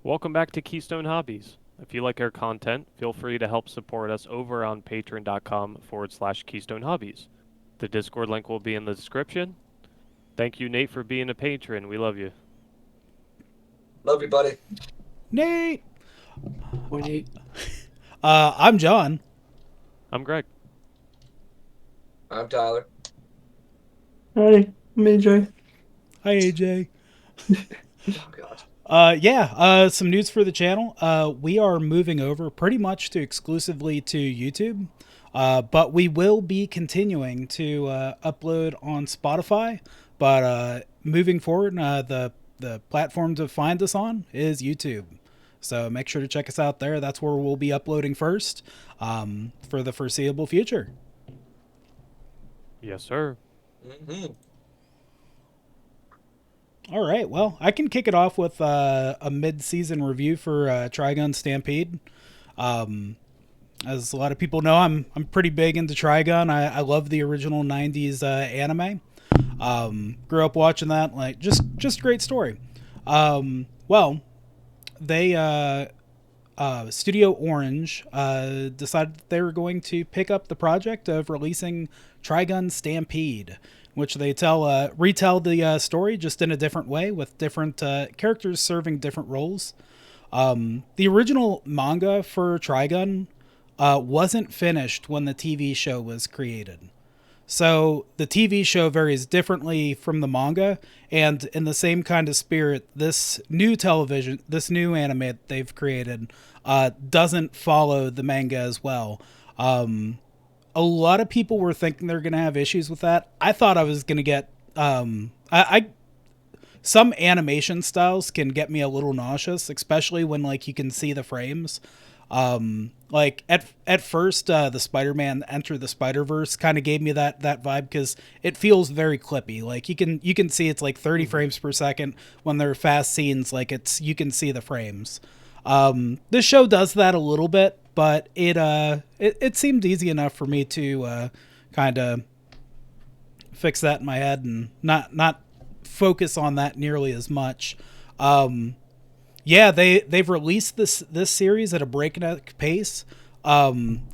Welcome back to Keystone Hobbies. If you like our content, feel free to help support us over on patreon.com/Keystone Hobbies. The Discord link will be in the description. Thank you, Nate, for being a patron. We love you. Love you, buddy. Nate. We need. I'm John. I'm Greg. I'm Tyler. Hey, I'm AJ. Hi, AJ. Oh God. Some news for the channel. We are moving over pretty much to exclusively to YouTube, but we will be continuing to upload on Spotify. But moving forward, the platform to find us on is YouTube. So make sure to check us out there. That's where we'll be uploading first for the foreseeable future. Yes, sir. Mm-hmm. All right. Well, I can kick it off with a mid-season review for Trigun Stampede. As a lot of people know, I'm pretty big into Trigun. I love the original '90s anime. Grew up watching that. Like just great story. Well, they Studio Orange decided that they were going to pick up the project of releasing Trigun Stampede, which they retell the story just in a different way with different characters serving different roles. The original manga for Trigun wasn't finished when the TV show was created. So the TV show varies differently from the manga, and in the same kind of spirit, this new anime that they've created, doesn't follow the manga as well. A lot of people were thinking they're going to have issues with that. I thought I was going to get, I some animation styles can get me a little nauseous, especially when like you can see the frames. Like at first, the Spider-Man Enter the Spider-Verse kind of gave me that vibe because it feels very clippy. Like you can see it's like 30 frames per second when they're fast scenes. Like you can see the frames. This show does that a little bit, but it seemed easy enough for me to kind of fix that in my head and not focus on that nearly as much. They've released this series at a breakneck pace,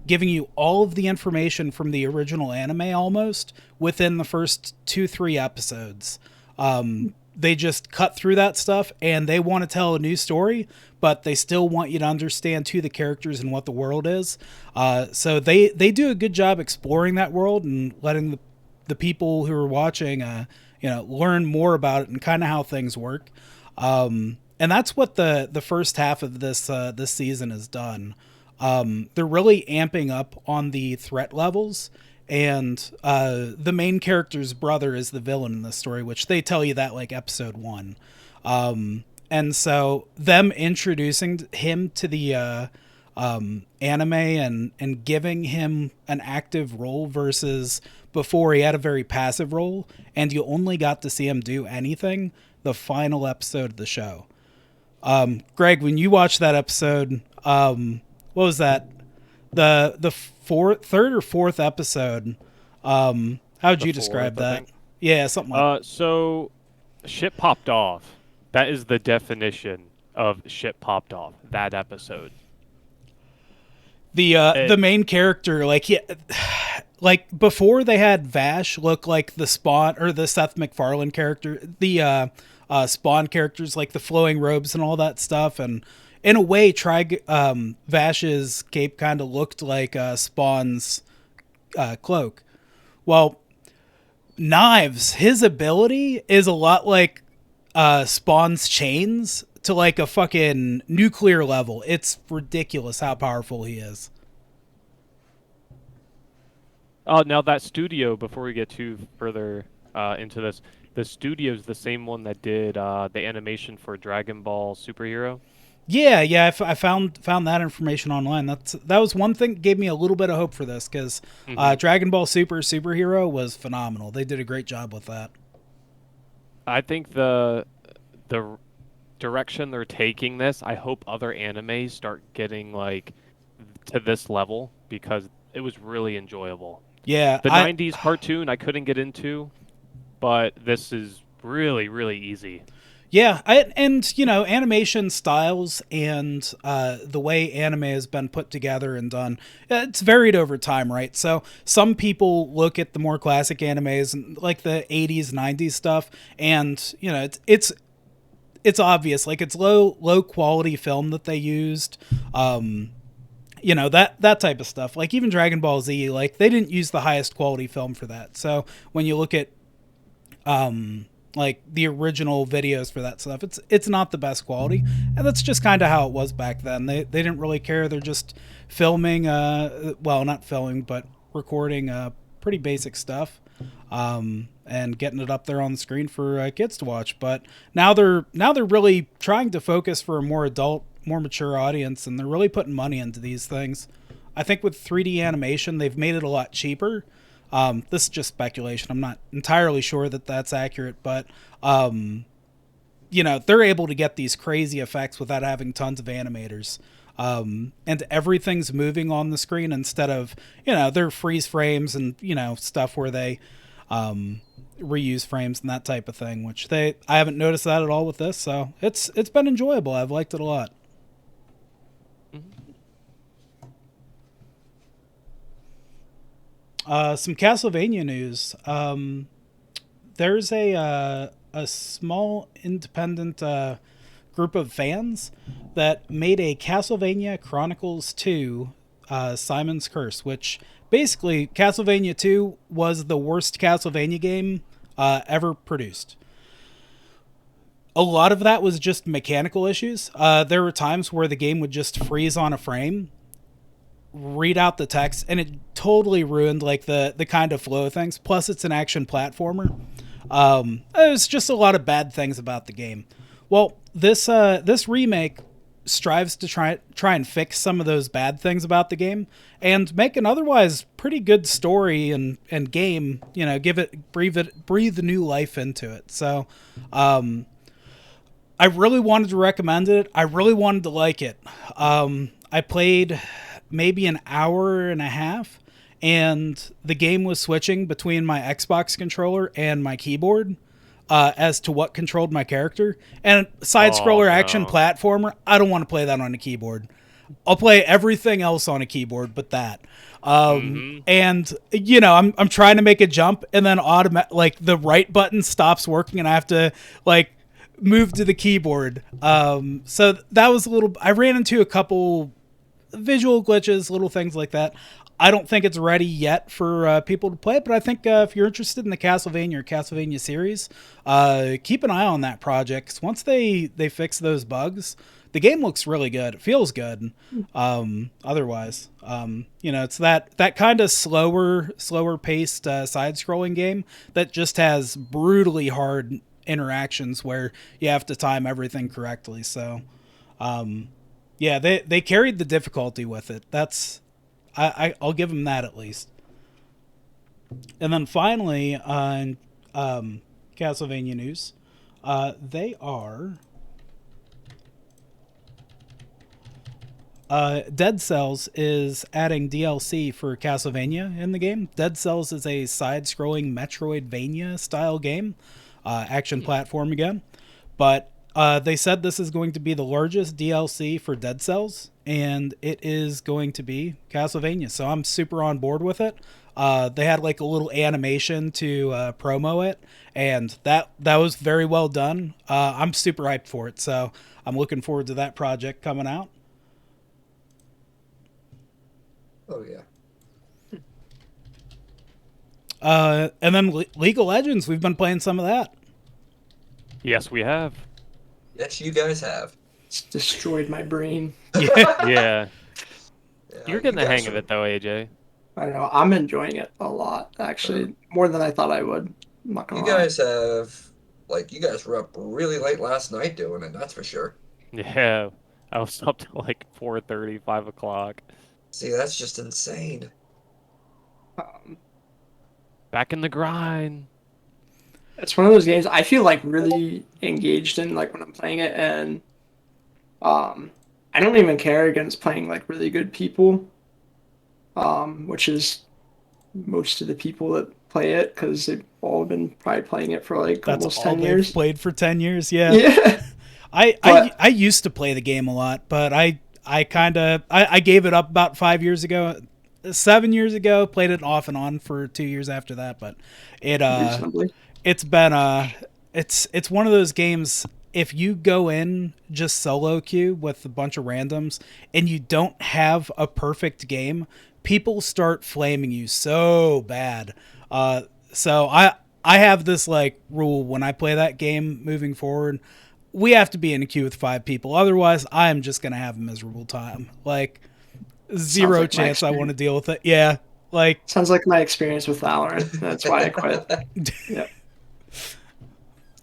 giving you all of the information from the original anime almost within the first 2-3 episodes. They just cut through that stuff and they want to tell a new story, but they still want you to understand who the characters and what the world is. So they do a good job exploring that world and letting the people who are watching, learn more about it and kind of how things work. And that's what the first half of this season has done. They're really amping up on the threat levels, and the main character's brother is the villain in the story, which they tell you that like episode 1. And so them introducing him to the anime and giving him an active role versus before he had a very passive role, and you only got to see him do anything the final episode of the show. Greg, when you watched that episode, what was that? The third or fourth episode. How would you describe that? Yeah, something like that. So shit popped off. That is the definition of shit popped off. That episode. The main character, like before they had Vash look like the Spawn or the Seth MacFarlane character, the Spawn characters like the flowing robes and all that stuff, and in a way, Vash's cape kind of looked like Spawn's cloak. Well, Knives, his ability is a lot like Spawn's chains to like a fucking nuclear level. It's ridiculous how powerful he is. Now that studio, before we get too further into this, the studio's the same one that did the animation for Dragon Ball Superhero. Yeah. I found that information online. That was one thing that gave me a little bit of hope for this because Dragon Ball Superhero was phenomenal. They did a great job with that. I think the direction they're taking this, I hope other animes start getting like to this level because it was really enjoyable. Yeah, The 90s cartoon I couldn't get into, but this is really, really easy. Yeah, and animation styles and the way anime has been put together and done, it's varied over time, right? So some people look at the more classic animes and like the '80s, '90s stuff, and it's obvious, like it's low quality film that they used. That type of stuff. Like even Dragon Ball Z, like they didn't use the highest quality film for that. So when you look at like the original videos for that stuff, it's not the best quality, and that's just kind of how it was back then. They didn't really care. They're just filming, well, not filming, but recording pretty basic stuff, and getting it up there on the screen for kids to watch. But now they're really trying to focus for a more adult, more mature audience, and they're really putting money into these things. I think with 3D animation, they've made it a lot cheaper. This is just speculation. I'm not entirely sure that that's accurate, but they're able to get these crazy effects without having tons of animators. And everything's moving on the screen instead of, their freeze frames and, stuff where they reuse frames and that type of thing, which I haven't noticed that at all with this. So it's been enjoyable. I've liked it a lot. Some Castlevania news. There's a small independent group of fans that made a Castlevania Chronicles 2 Simon's Curse, which basically Castlevania 2 was the worst Castlevania game ever produced. A lot of that was just mechanical issues. There were times where the game would just freeze on a frame, read out the text, and it totally ruined like the kind of flow of things. Plus it's an action platformer. There's just a lot of bad things about the game. Well, this remake strives to try and fix some of those bad things about the game and make an otherwise pretty good story and game, breathe new life into it. So I really wanted to recommend it. I really wanted to like it. I played maybe an hour and a half, and the game was switching between my Xbox controller and my keyboard as to what controlled my character. And side-scroller action platformer, I don't want to play that on a keyboard. I'll play everything else on a keyboard but that. And I'm trying to make a jump, and then like the right button stops working, and I have to like move to the keyboard. So that was I ran into a couple visual glitches, little things like that. I don't think it's ready yet for people to play, but I think if you're interested in the Castlevania or Castlevania series, keep an eye on that project. 'Cause once they fix those bugs, the game looks really good. It feels good. Otherwise, it's that kind of slower paced side-scrolling game that just has brutally hard interactions where you have to time everything correctly. So, yeah, they carried the difficulty with it. I'll give them that at least. And then finally, on Castlevania news, they are Dead Cells is adding DLC for Castlevania in the game. Dead Cells is a side-scrolling Metroidvania style game, action platform again, but they said this is going to be the largest DLC for Dead Cells, and it is going to be Castlevania. So I'm super on board with it. They had like a little animation to promo it, and that was very well done. I'm super hyped for it, so I'm looking forward to that project coming out. Oh yeah. And then League of Legends, we've been playing some of that. Yes, we have. Yes, you guys have. It's destroyed my brain. Yeah. Yeah. Yeah, You're getting the you guys hang of are- it, though, AJ. I don't know. I'm enjoying it a lot, actually, more than I thought I would. I'm not gonna You lie. guys you guys were up really late last night doing it, that's for sure. Yeah. I was up till like 4:30, 5 o'clock. See, that's just insane. Um, Back in the grind. it's one of those games I feel like really engaged in, like when I'm playing it, and I don't even care against playing like really good people, which is most of the people that play it because they've all been probably playing it for like That's almost all 10 they've years. played for 10 years. Yeah. Yeah. I used to play the game a lot, but I gave it up about 5 years ago. 7 years ago, played it off and on for 2 years after that, but Reasonably. it's been it's one of those games. If you go in just solo queue with a bunch of randoms and you don't have a perfect game, people start flaming you so bad. So I have this like rule when I play that game moving forward. We have to be in a queue with 5 people. Otherwise, I am just gonna have a miserable time. Like zero like my chance I want to deal with it. Yeah, like Sounds like my experience with Valorant. That's why I quit. Yeah.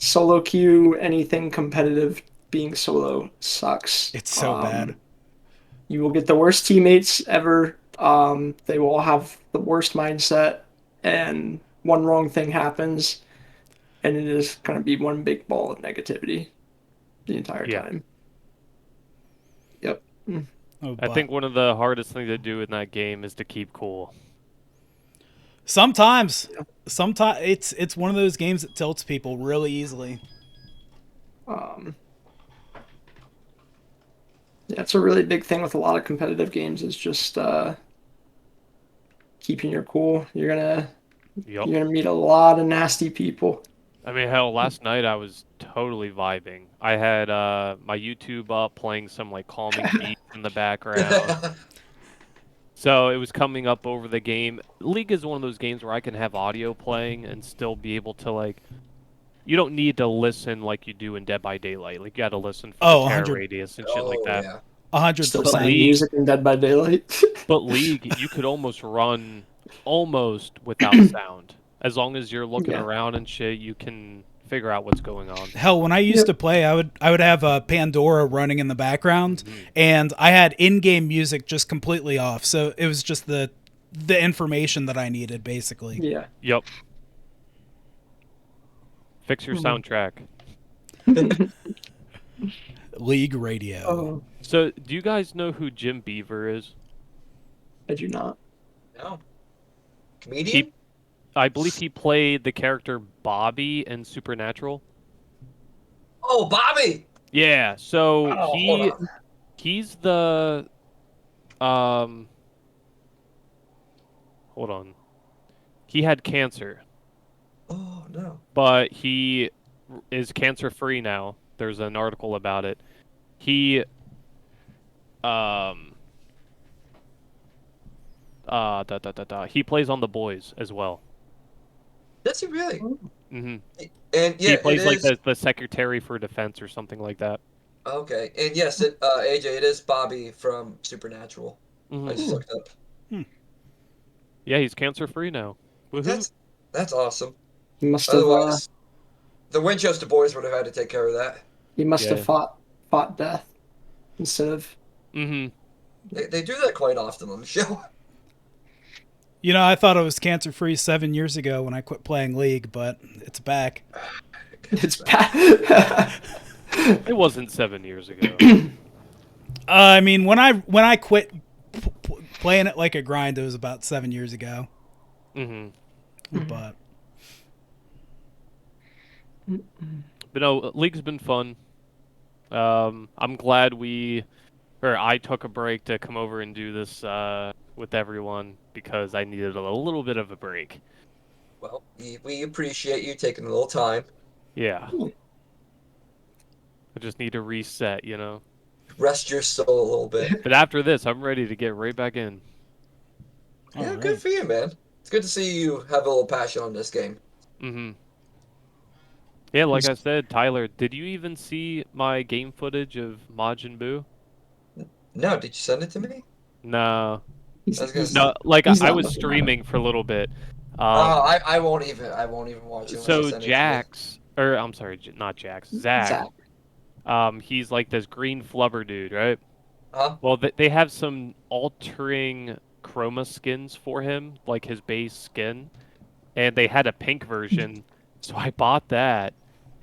Solo queue, anything competitive, being solo sucks. it's so bad. You will get the worst teammates ever. They will all have the worst mindset, and one wrong thing happens, and it is going to be one big ball of negativity the entire Yeah. time. Yep. Oh, I think one of the hardest things to do in that game is to keep cool. sometimes it's one of those games that tilts people really easily. Yeah, it's a really big thing with a lot of competitive games is just keeping your cool. Yep. You're gonna meet a lot of nasty people. I mean, hell, last night I was totally vibing. I had my YouTube up playing some like calming beats in the background. So it was coming up over the game. League is one of those games where I can have audio playing and still be able to like. You don't need to listen like you do in Dead by Daylight. Like you got to listen for the terror 100 radius and shit like that. Yeah. 100%100%. music in Dead by Daylight. But League, you could almost run almost without sound. As long as you're looking Yeah. around and shit, you can figure out what's going on. Hell, when I used to play, I would have Pandora running in the background, and I had in-game music just completely off. So it was just the information that I needed, basically. Yeah. Yep. Fix your soundtrack. League Radio. Oh, So, do you guys know who Jim Beaver is? I do not. No. Comedian? I believe he played the character Bobby in Supernatural. Oh, Bobby! Yeah, so Oh, hold on. he's the hold on. He had cancer, Oh, no. but he is cancer free now. There's an article about it. He he plays on The Boys as well. Does he really? hmm And yeah, he plays it like is. the Secretary for Defense or something like that. Okay, and yes, AJ, it is Bobby from Supernatural. I just looked up. Yeah, he's cancer free now. Woohoo! That's awesome. He must have. Otherwise, the Winchester boys would have had to take care of that. He must Yeah. have fought death instead of. Mm-hmm. They do that quite often on the show. You know, I thought I was cancer-free 7 years ago when I quit playing League, but it's back. It's bad. It wasn't 7 years ago. I mean, when I quit playing it like a grind, it was about 7 years ago. Mm-hmm. But no, League's been fun. I'm glad I took a break to come over and do this with everyone because I needed a little bit of a break. Well, we appreciate you taking a little time. Yeah. I just need to reset, you know. Rest your soul a little bit. But after this, I'm ready to get right back in. Yeah, Alright. good for you, man. It's good to see you have a little passion on this game. Mm-hmm. Yeah, like I said, Tyler, did you even see my game footage of Majin Buu? No, did you send it to me? No. I was gonna say, No, like He's I not was looking at streaming for a little bit. I won't even watch it. unless you So send it to me. Jax, or I'm sorry, not Jax, Zach. He's like this green flubber dude, right? Huh? Well, they have some altering chroma skins for him, like his base skin, and they had a pink version, so I bought that.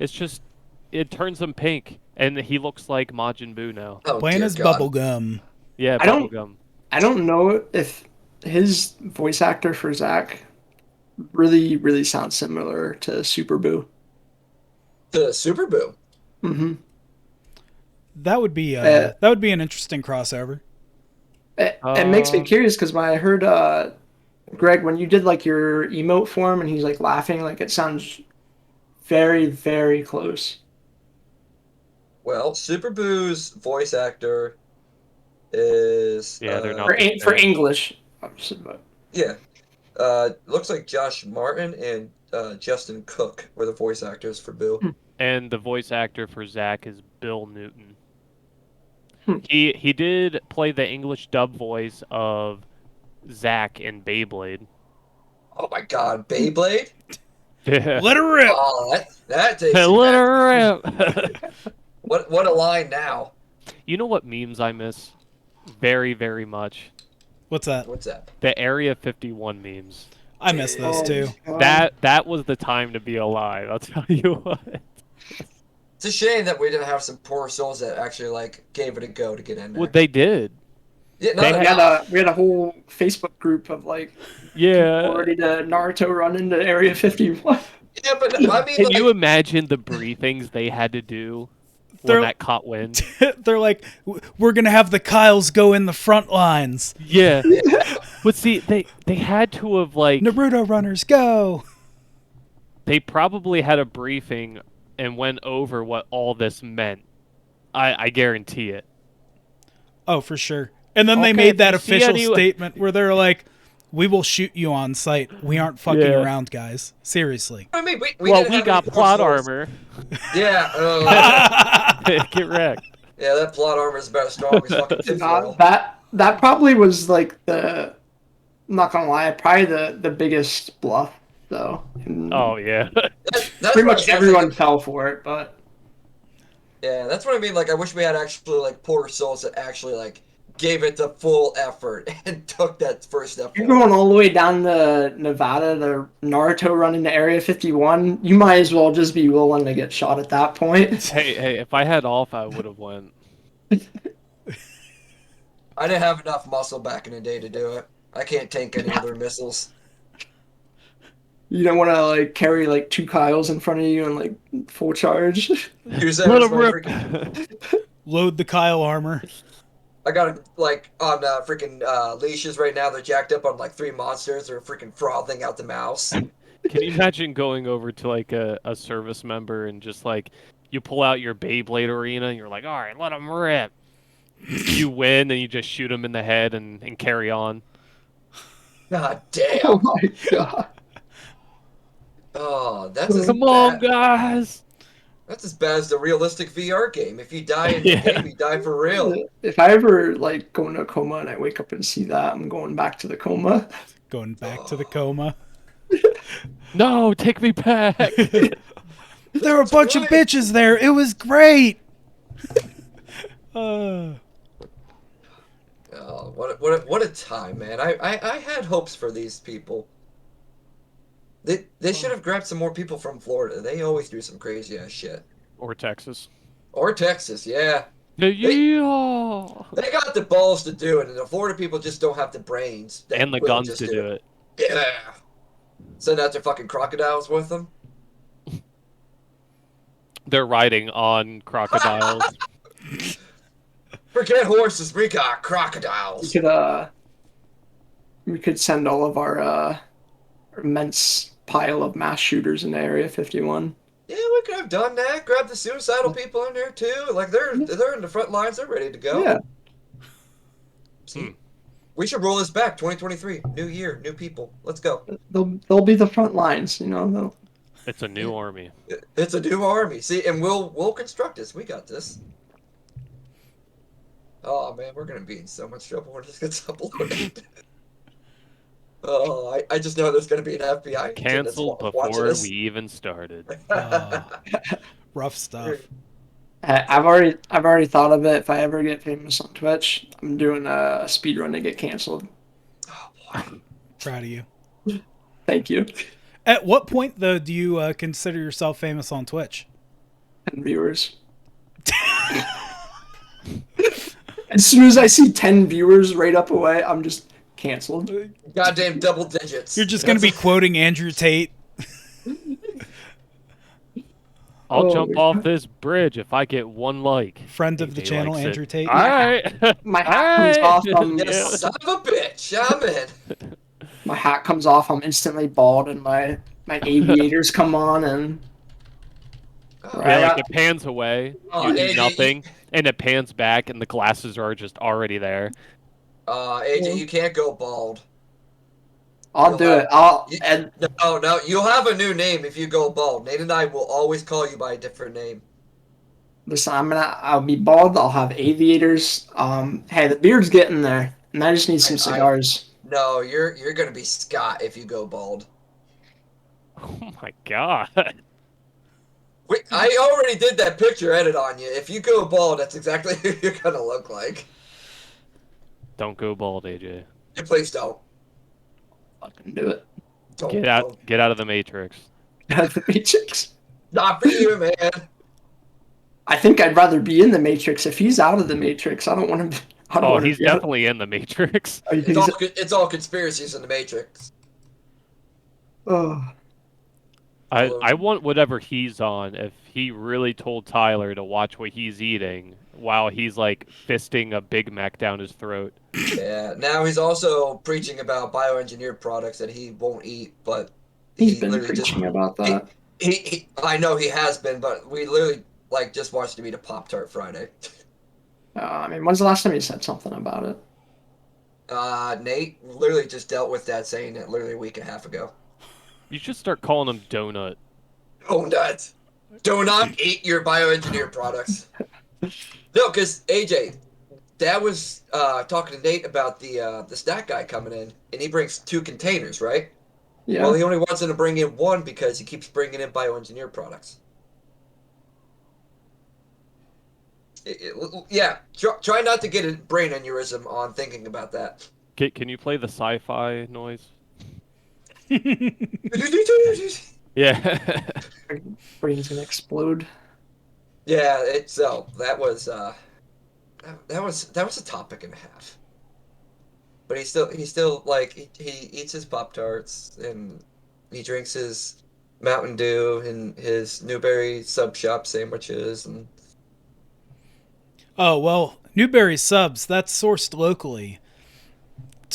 It's just, it turns him pink, and he looks like Majin Buu now. Oh, playing dear as God. Bubblegum. Yeah, I don't- bubblegum. I don't know if his voice actor for Zach really, really sounds similar to Super Boo. The Super Boo. Mm-hmm. That would be an interesting crossover. It makes me Uh, curious because when I heard Greg, when you did like your emote form and he's like laughing, like it sounds very, very close. Well, Super Boo's voice actor is yeah, they're not the For same. English, obviously, but yeah. Looks like Josh Martin and Justin Cook were the voice actors for Boo. And the voice actor for Zack is Bill Newton. Hmm. He did play the English dub voice of Zack in Beyblade. Oh my God, Beyblade! Yeah. Let her rip. Oh, that takes you Let back. her rip. What a line now? You know what memes I miss very, very much? What's that? What's that? The Area 51 memes. I miss those oh, too. God. That was the time to be alive, I'll tell you what. It's a shame that we didn't have some poor souls that actually like gave it a go to get in there. What they did. Yeah, they not had- enough. We had a whole Facebook group of like Yeah. ready to Naruto run into Area 51. Yeah, but I mean, Can like, you imagine the briefings they had to do when They're- that caught wind? They're like, we're gonna have the Kyles go in the front lines. Yeah. But see, they had to have like Naruto runners go. they probably had a briefing and went over what all this meant. I guarantee it. Oh, for sure. And then they Okay, made if that you see official any- statement where they're like, we will shoot you on sight. We aren't fucking Yeah. around, guys. Seriously. I mean, we Well, didn't we have got any poor plot souls. armor. Yeah, Get wrecked. yeah, that plot armor is about as strong as fucking tinfoil. That probably was like the, I'm not gonna lie, probably the biggest bluff though. And Oh yeah. That's pretty what much I everyone think- fell for it, but Yeah, that's what I mean. Like, I wish we had actually like poor souls that actually like gave it the full effort and took that first step. you're forward. going all the way down to Nevada to Naruto run into Area 51. You might as well just be willing to get shot at that point. Hey, if I had off, I would have went. I didn't have enough muscle back in the day to do it. I can't tank any of their missiles. You don't want to like carry like two Kyles in front of you and like full charge. Use that Let as him my rip. freaking. Load the Kyle armor. I got it like on freaking leashes right now. They're jacked up on like 3 monsters. They're freaking frothing out the mouse. Can you imagine going over to like a service member and just like you pull out your Beyblade arena and you're like, all right, let him rip. You win and you just shoot him in the head and carry on. God damn. Oh my god. Oh, that's as Come on, bad. guys. That's as bad as the realistic VR game. If you die in the Yeah. game, you die for real. If I ever like go into a coma and I wake up and see that, I'm going back to the coma. Going back to the coma. No, take me back. There were a bunch of right. bitches there. It was great. Uh, Oh, what a time, man. I had hopes for these people. They should have grabbed some more people from Florida. They always do some crazy ass shit. Or Texas. Or Texas, yeah. Yeah. They got the balls to do it, and the Florida people just don't have the brains. that And the will guns just to do it. Yeah. Send out their fucking crocodiles with them. They're riding on crocodiles. Forget horses, we got We crocodiles. could send all of our immense pile of mass shooters into Area 51. Yeah, we could have done that. Grab the suicidal people in there too. Like they're in the front lines. They're ready to go. Yeah. See, we should roll this back. 2023, new year, new people. Let's go. They'll be the front lines, you know. It's a new army. It's a new army. See, and we'll construct this. We got this. Oh man, we're gonna be in so much trouble when this gets uploaded. Oh, I just know there's gonna be an FBI agent that's Canceled watching before us. we even started. rough stuff. I've already thought of it. If I ever get famous on Twitch, I'm doing a speed run to get canceled. Oh boy. Proud of you. Thank you. At what point, though, do you consider yourself famous on Twitch? 10 viewers. As soon as I see 10 viewers right up away, I'm just canceled. Goddamn double digits. You're just going to be quoting Andrew Tate. I'll Oh, jump off this bridge if I get 1 like. Friend of the AJ channel, likes it. Andrew Tate. All right. My All hat comes right. off. You Yeah. son of a bitch. I'm in. My hat comes off. I'm instantly bald, and my aviators come on, and Oh, Yeah, I like got- it pans away, Oh, you do AJ, nothing, and it pans back, and the glasses are just already there. AJ, you can't go bald. I'll You'll do have- it. I'll You- and No, you'll have a new name if you go bald. Nate and I will always call you by a different name. listen. I'll be bald. I'll have aviators. Hey, the beard's getting there, and I just need some cigars. No, you're gonna be Scott if you go bald. Oh my god. Wait, I already did that picture edit on you. If you go bald, that's exactly who you're gonna look like. Don't go bald, AJ. Yeah, please don't. Fucking do it. Don't. Get out of the Matrix. The Matrix. Not for you, man. I think I'd rather be in the Matrix. If he's out of the Matrix, I don't want to. I don't Oh, want he's to be out. definitely in the Matrix. Oh, you think It's all conspiracies in the Matrix. Oh, I want whatever he's on. If he really told Tyler to watch what he's eating while he's like fisting a Big Mac down his throat. Yeah. Now he's also preaching about bioengineered products that he won't eat, but he's he been literally preaching about that. I know he has been, but we literally like just watched him eat a Pop-Tart Friday. I mean, when's the last time he said something about it? Nate literally just dealt with that saying it literally a week and a half ago. You should start calling him Donut. Donut. Do not eat your bioengineered products. No, because AJ, Dad was talking to Nate about the stack guy coming in, and he brings 2 containers, right? Yeah. Well, he only wants him to bring in 1 because he keeps bringing in bioengineered products. Yeah, try not to get a brain aneurysm on thinking about that. Can you play the sci-fi noise? Yeah, Yeah. Brain's gonna explode. so that was a topic and a half. But he's still like he eats his Pop-Tarts and he drinks his Mountain Dew and his Newberry sub shop sandwiches and Oh, well, Newberry subs, that's sourced locally.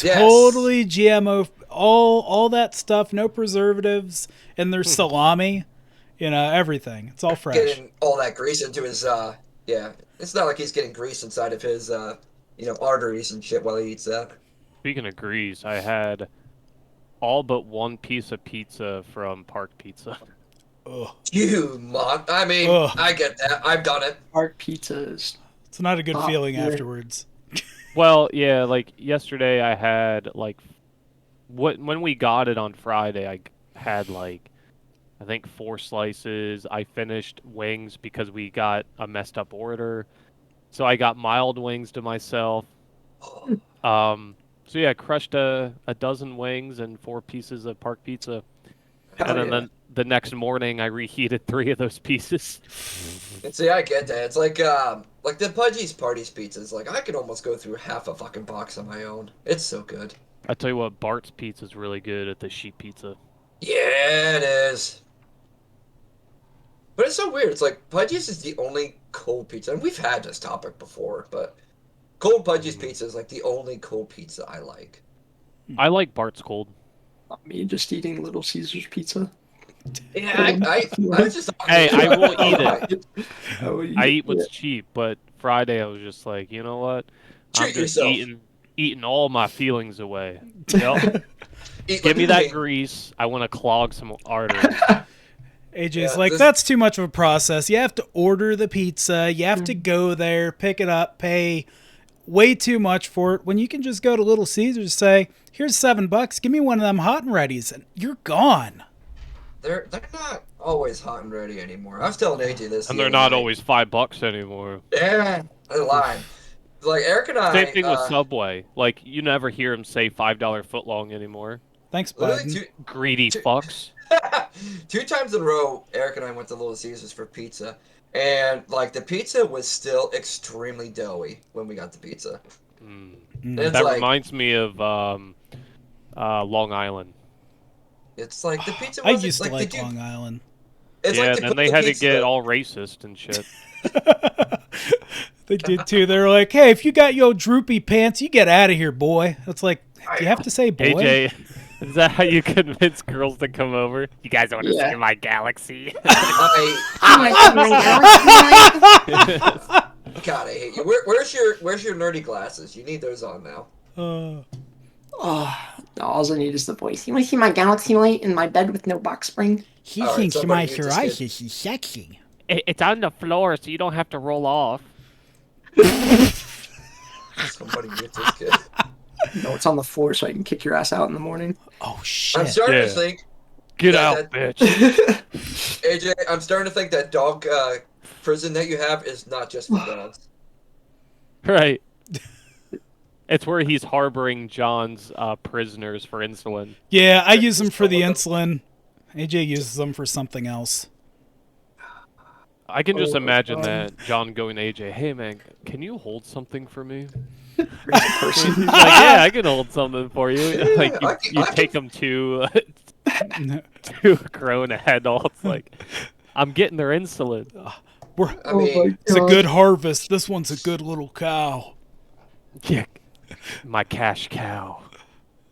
Yes. Totally GMO, all that stuff, no preservatives, and there's salami, everything. It's all fresh. getting all that grease into his yeah. It's not like he's getting grease inside of his arteries and shit while he eats that. Speaking of grease, I had all but 1 piece of pizza from Park Pizza. Ugh. I mean, Ugh. I get that. I've done it. Park pizza is. It's not a good feeling yeah. afterwards. Well, yeah, like yesterday I had like when we got it on Friday, I had like I think 4 slices. I finished wings because we got a messed up order. So I got mild wings to myself. So yeah, crushed a dozen wings and 4 pieces of Park Pizza. Hell And then yeah. the next morning I reheated 3 of those pieces. And see, I get that. It's like the Pudgy's Parties pizzas. Like I could almost go through half a fucking box on my own. It's so good. I tell you what, Bart's Pizza is really good at the sheep pizza. Yeah, it is. But it's so weird. It's like Pudgy's is the only cold pizza, and we've had this topic before, but cold Pudgy's pizza is like the only cold pizza I like. I like Bart's Cold. Not me just eating Little Caesars pizza. Yeah, I was just. Hey, I will eat it. Oh, you- I eat what's cheap, but Friday I was just like, you know what? I'm Treat just yourself. eating all my feelings away. Yep. Eat Give like me a that king. grease. I want to clog some arteries. AJ's Yeah, like, this- that's too much of a process. You have to order the pizza. You have to go there, pick it up, pay way too much for it. When you can just go to Little Caesars, say, here's $7. Give me one of them hot and readies, and you're gone. They're not always hot and ready anymore. I was telling AJ this. And the they're other not night. always $5 anymore. Yeah, they're lying. Like Eric and I. Same thing with Subway. Like, you never hear them say $5 footlong anymore. Thanks, Literally Biden. Greedy fucks. 2 times in a row, Eric and I went to Little Caesars for pizza, and like the pizza was still extremely doughy when we got the pizza. And it's That like, reminds me of Long Island. it's like the pizza I wasn't used to like they do, Long Island. it's Yeah, like and they then put they the had to pizza, get all racist and shit. They did too. They're like, hey, if you got your droopy pants, you get out of here, boy. It's like, do you have to say boy? AJ, is that how you convince girls to come over? You guys want to Yeah. see my galaxy? God, I hate you. Where's your nerdy glasses? You need those on now. Oh, all I need is the voice. You want to see my galaxy light in my bed with no box spring? He All right, thinks somebody my mute this Horizon kid. is sexy. It's on the floor, so you don't have to roll off. Somebody mute this kid. No, it's on the floor so I can kick your ass out in the morning. Oh I'm shit! starting to Yeah. think, Get That- out, that- bitch. AJ, I'm starting to think that dog prison that you have is not just for dogs. Right. It's where he's harboring John's prisoners for insulin. Yeah, I use them for the Just insulin. AJ uses them for something else. I can just Oh, imagine God. that John going to AJ, hey man, can you hold something for me? Person. He's like, yeah, I can hold something for you. Yeah, Like you, I can- you I take them to to a grown adults. Like, I'm getting their insulin. We're, I mean, it's a good harvest. This one's a good little cow. Yeah, my cash cow.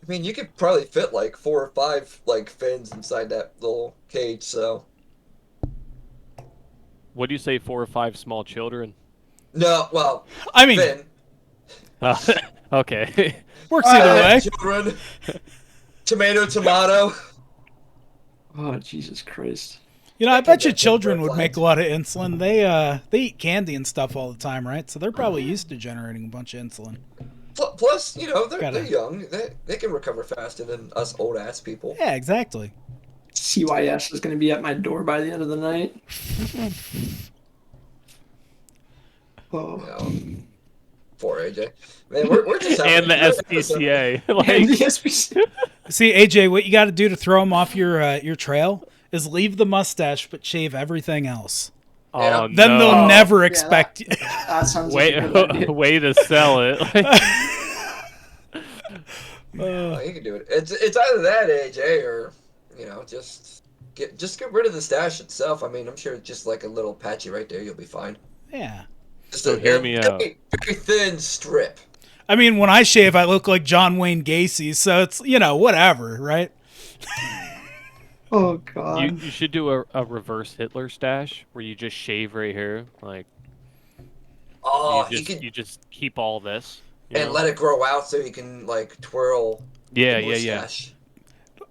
you could probably fit like 4 or 5 like fins inside that little cage. So What do you say, 4 or 5 small children? no, well, I mean, fin. Okay. works either way. Children. Tomato. Oh, Jesus Christ. You know, I bet you Get children red would flags. make a lot of insulin. They eat candy and stuff all the time, right? So they're probably used to generating a bunch of insulin. Plus, they're Gotta- young. They can recover faster than us old ass people. Yeah, exactly. CYS is going to be at my door by the end of the night. Oh. Poor AJ. Man, we're just And the having- SPCA. And Like, the SPC. See, AJ, what you got to do to throw them off your trail is leave the mustache but shave everything else. oh, Then no. they'll never yeah, expect. That sounds like a good idea. way to sell it. Oh, you can do it. It's either that AJ or just get rid of the stash itself. I mean, I'm sure just like a little patchy right there, you'll be fine. Yeah. Just So hear me out. very thin strip. I mean, when I shave, I look like John Wayne Gacy, so it's whatever, right? Oh, God. You should do a reverse Hitler stash where you just shave right here, like Oh, you just keep all this. You and know? let it grow out so you can like twirl. Yeah, the yeah, yeah. mustache.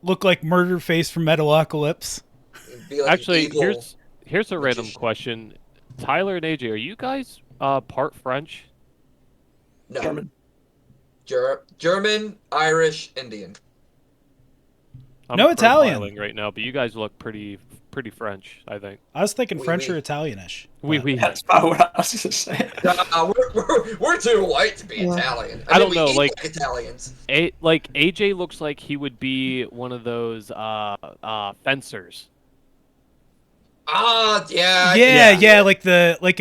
Look like Murder Face from Metalocalypse. It'd be like an Actually, evil here's a random magician. question. Tyler and AJ, are you guys part French? No. German. German, Irish, Indian. I'm No Italian. profiling right now, but you guys look pretty French, I think. I was thinking Oui, French oui. or Italianish. We. That's about what I was going to say. We're too white to be Yeah. Italian. I don't we know, eat like- Italians. Like AJ looks like he would be one of those fencers. Ah, yeah. Yeah, like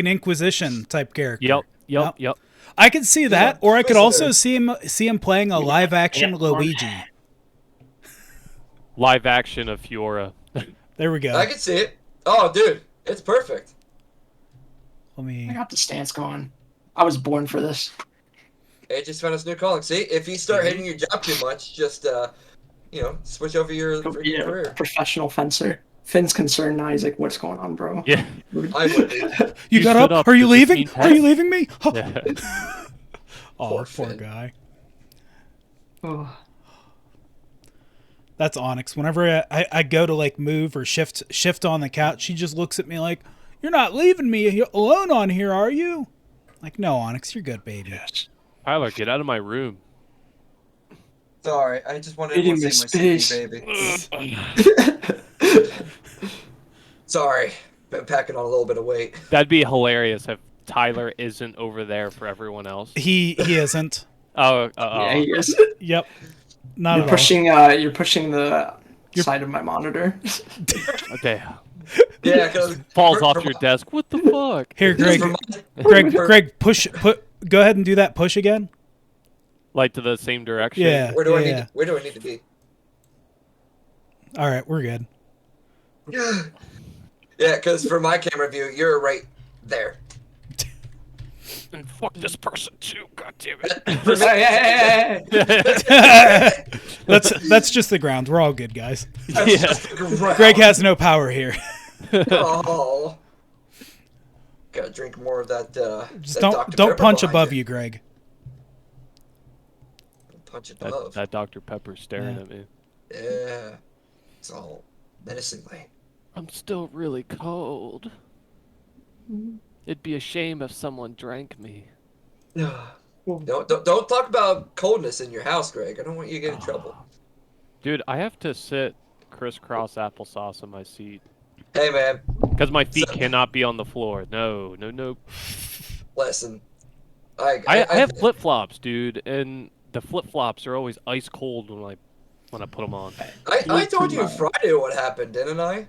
an Inquisition type character. Yep. I could see that, or I could also Inquisitor. see him playing a live action Luigi. Live action of Fiora. There we go. I can see it. Oh, dude, it's perfect. Let me. I got the stance going. I was born for this. It just found us new calling. See, if you start hating your job too much, just switch over your Go freaking be a career. professional fencer. Finn's concerned now. He's like, what's going on, bro? Yeah. I would be. You got stood up? up. Are you Does this leaving? mean Are you pass? leaving me? Oh, Yeah. poor Finn. guy. Oh, That's Onyx. Whenever I go to like move or shift on the couch, she just looks at me like, "You're not leaving me alone on here, are you?" Like, no, Onyx, you're good, baby. yes. Tyler, get out of my room. Sorry, I just wanted Eating to my see my space. baby. Sorry, been packing on a little bit of weight. That'd be hilarious if Tyler isn't over there for everyone else. He isn't. Yeah, he is. Yep. Not You're at all. pushing. You're pushing the side of my monitor. Okay. Yeah, because Falls off your desk. What the fuck? Here, Greg. Greg, push. Go ahead and do that push again. Like to the same direction. Yeah. Where do I need? yeah. Where do I need to be? All right, we're good. Yeah, because for my camera view, you're right there. And fuck this person too. God damn it. For me, Hey, hey, hey, hey. That's just the ground. We're all good, guys. that's Yeah. just the ground. Greg has no power here. Oh, gotta drink more of that. Just that don't Dr. don't Pepper punch behind above you, Greg. Punch it that, above. that Dr. Pepper staring Yeah. at me. Yeah, it's all menacingly. I'm still really cold. It'd be a shame if someone drank me. Don't talk about coldness in your house, Greg. I don't want you to get in trouble. Dude, I have to sit crisscross applesauce in my seat. Hey, man, Because my feet So- cannot be on the floor. No, no, no. listen. I have flip-flops, dude, and the flip-flops are always ice cold when I put them on. I told you Friday what happened, didn't I?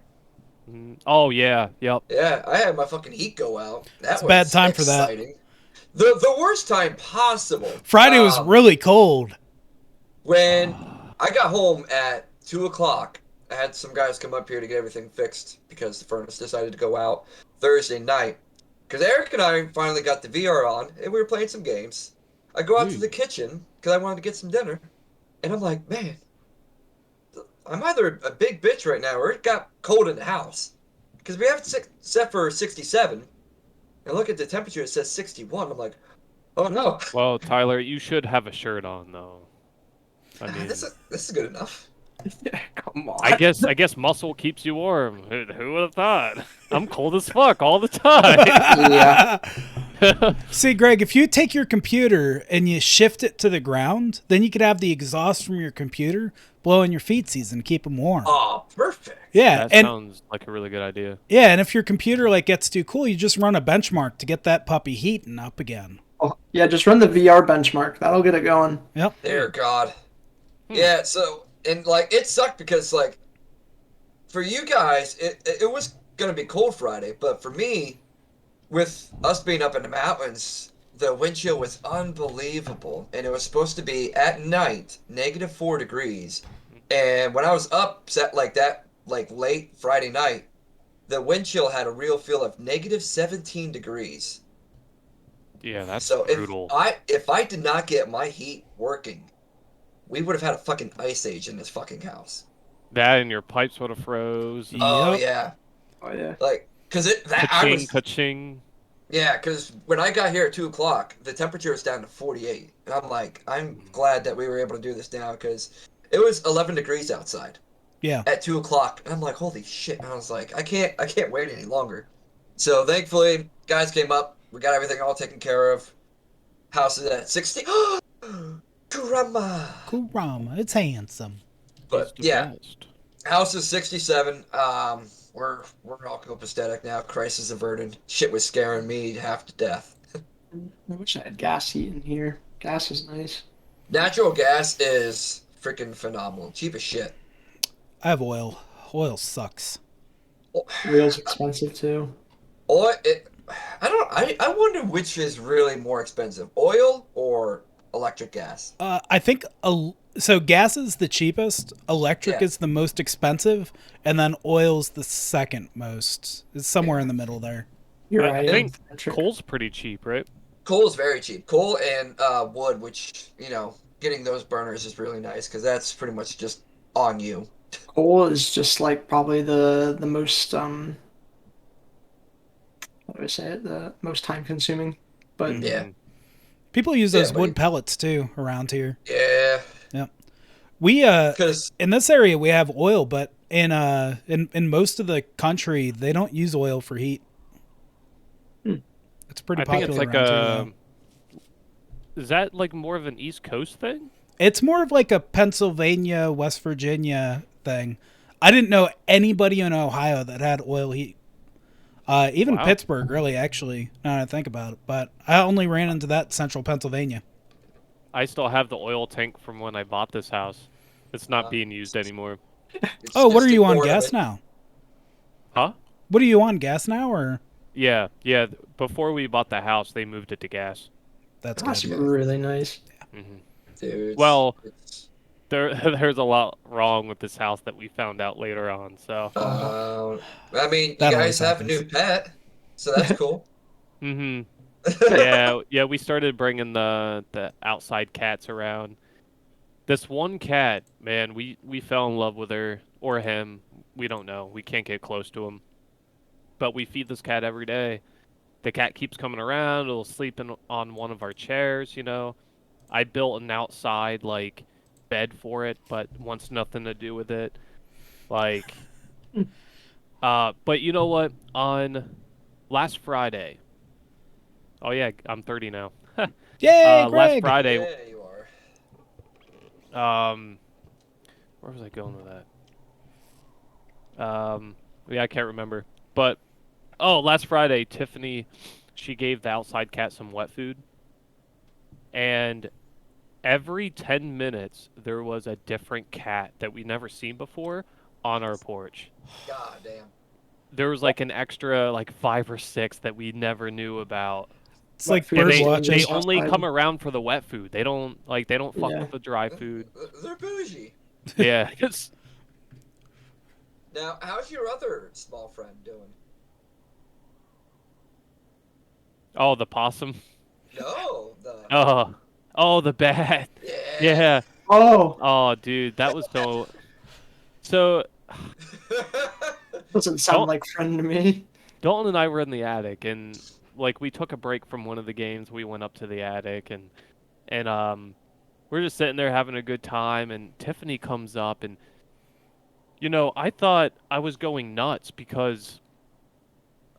Oh, yeah, yep. Yeah, I had my fucking heat go out. That It's a was bad time for that. exciting. The worst time possible. Friday was really cold. When I got home at 2 o'clock. I had some guys come up here to get everything fixed because the furnace decided to go out Thursday night. Because Eric and I finally got the VR on and we were playing some games. I go out to the kitchen because I wanted to get some dinner, and I'm like, man, I'm either a big bitch right now or it got cold in the house. Because we have it set for 67, and look at the temperature, it says 61. I'm like, oh no. Well, Tyler, you should have a shirt on, though. I mean, This is good enough. Come on. I guess muscle keeps you warm. Who would have thought? I'm cold as fuck all the time. Yeah. See, Greg, if you take your computer and you shift it to the ground, then you could have the exhaust from your computer blow in your feetsies and keep them warm. Oh, perfect. Yeah, That and sounds like a really good idea. yeah, and if your computer gets too cool, you just run a benchmark to get that puppy heating up again. Oh, yeah, just run the VR benchmark. That'll get it going. Yep. Dear God. Yeah, so, and it sucked because, for you guys, it was going to be cold Friday, but for me, with us being up in the mountains, the wind chill was unbelievable, and it was supposed to be at night, -4 degrees, and when I was up set like that, late Friday night, the wind chill had a real feel of -17 degrees. Yeah, that's So brutal. if I did not get my heat working, we would have had a fucking ice age in this fucking house. That and your pipes would have froze. Oh Yep. yeah, Oh yeah. because I Ka-ching, was ka-ching. yeah, because when I got here at 2 o'clock, the temperature was down to 48, and I'm like, I'm glad that we were able to do this now because it was 11 degrees outside Yeah. at 2 o'clock, and I'm like, holy shit! And I was like, I can't wait any longer. So thankfully, guys came up, we got everything all taken care of. House is at 60. Kurama. Kurama, it's handsome. But He's the yeah, best. house is 67. We're all copacetic now. Crisis averted. Shit was scaring me half to death. I wish I had gas heat in here. Gas is nice. Natural gas is freaking phenomenal. Cheap as shit. I have oil. Oil sucks. Oil's expensive too. I wonder which is really more expensive, oil or electric gas. I think so. Gas is the cheapest. Electric Yeah. is the most expensive, and then oil's the second most. It's somewhere in the middle there. You're I right. think Electric. coal's pretty cheap, right? Coal is very cheap. Coal and wood, which getting those burners is really nice because that's pretty much just on you. Coal is just probably the most how do I say it? The most time consuming. But Yeah. People use Yeah, those but wood pellets too around here. Yeah, We because in this area we have oil, but in most of the country they don't use oil for heat. It's pretty I think popular it's around here, though. Is that more of an East Coast thing? It's more of a Pennsylvania, West Virginia thing. I didn't know anybody in Ohio that had oil heat. Even Wow. Pittsburgh, really, actually, now that I think about it. But I only ran into that in central Pennsylvania. I still have the oil tank from when I bought this house. It's not being used anymore. it's Oh, what just are the you on ornament. gas now? Huh? What are you on gas now, or Yeah. Before we bought the house, they moved it to gas. that's that's good. really nice. hmm Dude, Well, it's, there's a lot wrong with this house that we found out later on. So, I mean, you That guys always have a happens. new pet, so that's cool. hmm yeah, we started bringing the outside cats around. This one cat, man, we fell in love with her or him. We don't know. We can't get close to him. But we feed this cat every day. The cat keeps coming around. It'll sleep on one of our chairs, you know. I built an outside like bed for it, but wants nothing to do with it. Like, but you know what? On last Friday. Oh yeah, I'm 30 now. Yay, Last Greg! Friday, Yeah, you are. where was I going with that? Yeah, I can't remember. But last Friday, Tiffany, she gave the outside cat some wet food, and every 10 minutes there was a different cat that we never seen before on our porch. God damn. There was like an extra like 5 or 6 that we never knew about. It's like food And bird is watching. they dangerous only outside. come around for the wet food. They don't fuck Yeah. with the dry food. They're bougie. Yeah. Now, how's your other small friend doing? Oh, the possum. No, the The bat. yeah. Yeah. Oh, Oh, dude, that was so doesn't sound like friend to me. Dalton and I were in the attic, and like we took a break from one of the games. We went up to the attic, and we're just sitting there having a good time. And Tiffany comes up, and I thought I was going nuts because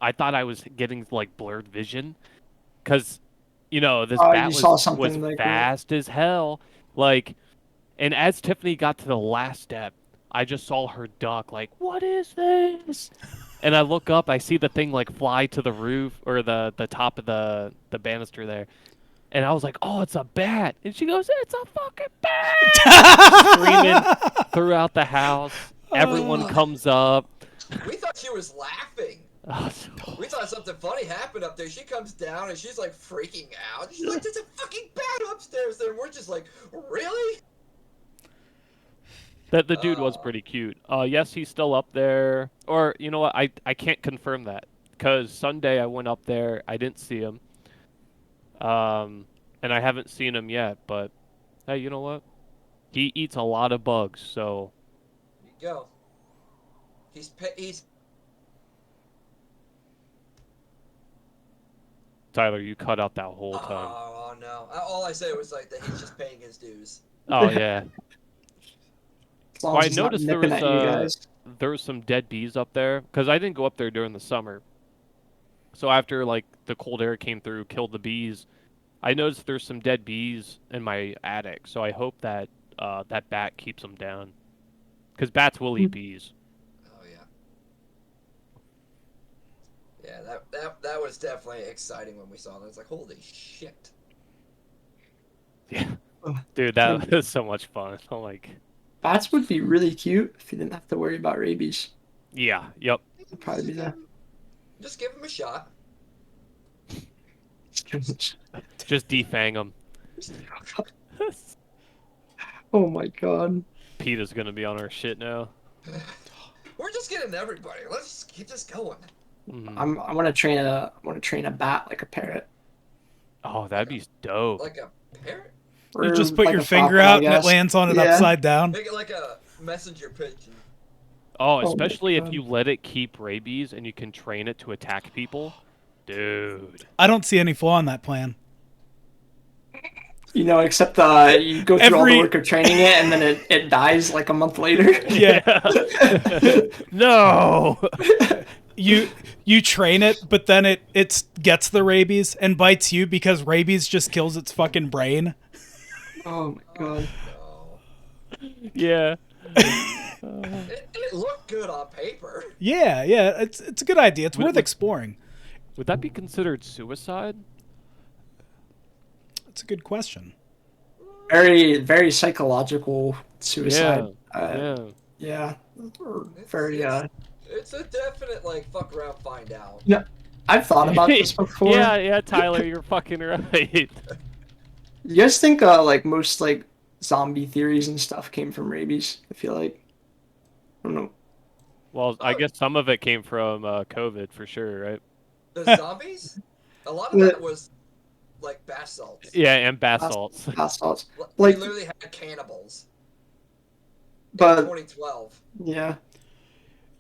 I thought I was getting like blurred vision, because this bat You saw was something like that. fast as hell, like. And as Tiffany got to the last step, I just saw her duck, like, what is this? And I look up, I see the thing like fly to the roof or the top of the banister there. And I was like, oh, it's a bat. And she goes, it's a fucking bat! Screaming throughout the house. Everyone comes up. We thought she was laughing. Oh, We thought something funny happened up there. She comes down and she's like freaking out. She's like, there's a fucking bat upstairs there. And we're just like, really? the dude was pretty cute. Yes, he's still up there. Or, you know what? I can't confirm that. Because Sunday I went up there. I didn't see him. And I haven't seen him yet. But, hey, you know what? He eats a lot of bugs, so... There you go. He's Tyler, you cut out that whole time. Oh no! All I said was like that he's just paying his dues. Oh, yeah. As long Well, as I it's not noticed there nipping was, at you guys. there was some dead bees up there. Because I didn't go up there during the summer. So after, like, the cold air came through, killed the bees, I noticed there's some dead bees in my attic. So I hope that that bat keeps them down. Because bats will eat bees. Oh yeah. Yeah, that was definitely exciting when we saw that. It's like, holy shit. Yeah. Dude, that was so much fun. I'm like... Bats would be really cute if you didn't have to worry about rabies. Yeah, yep. It'd probably be that. Just give him a shot. Just defang them. Oh my god. PETA's gonna be on our shit now. We're just getting everybody. Let's just keep this going. Mhm. I want to train a bat like a parrot. Oh, that'd be dope. Like a parrot? You Or just put like your a finger falcon, I out and it guess. lands on it Yeah. upside down. Make it like a messenger pigeon. Oh, my especially if God. you let it keep rabies and you can train it to attack people. Dude. I don't see any flaw in that plan. Except you go through all the work of training it and then it dies like a month later. Yeah. No. You train it, but then it gets the rabies and bites you because rabies just kills its fucking brain. Oh my god. No. Yeah. It looked good on paper. Yeah, it's a good idea. It's worth exploring. Would that be considered suicide? That's a good question. Very, very psychological suicide. Yeah. Yeah. Or very, It's a definite, like, fuck around, find out. I've thought about this before. Yeah, Tyler, you're fucking right. You guys think, like, most, like, zombie theories and stuff came from rabies. I feel like. I don't know. Well, I Oh, guess some of it came from COVID for sure, right? the zombies? A lot of that But was like bath salts. Yeah, and bath bath salts. salts. We Like, literally had cannibals in but 2012. yeah,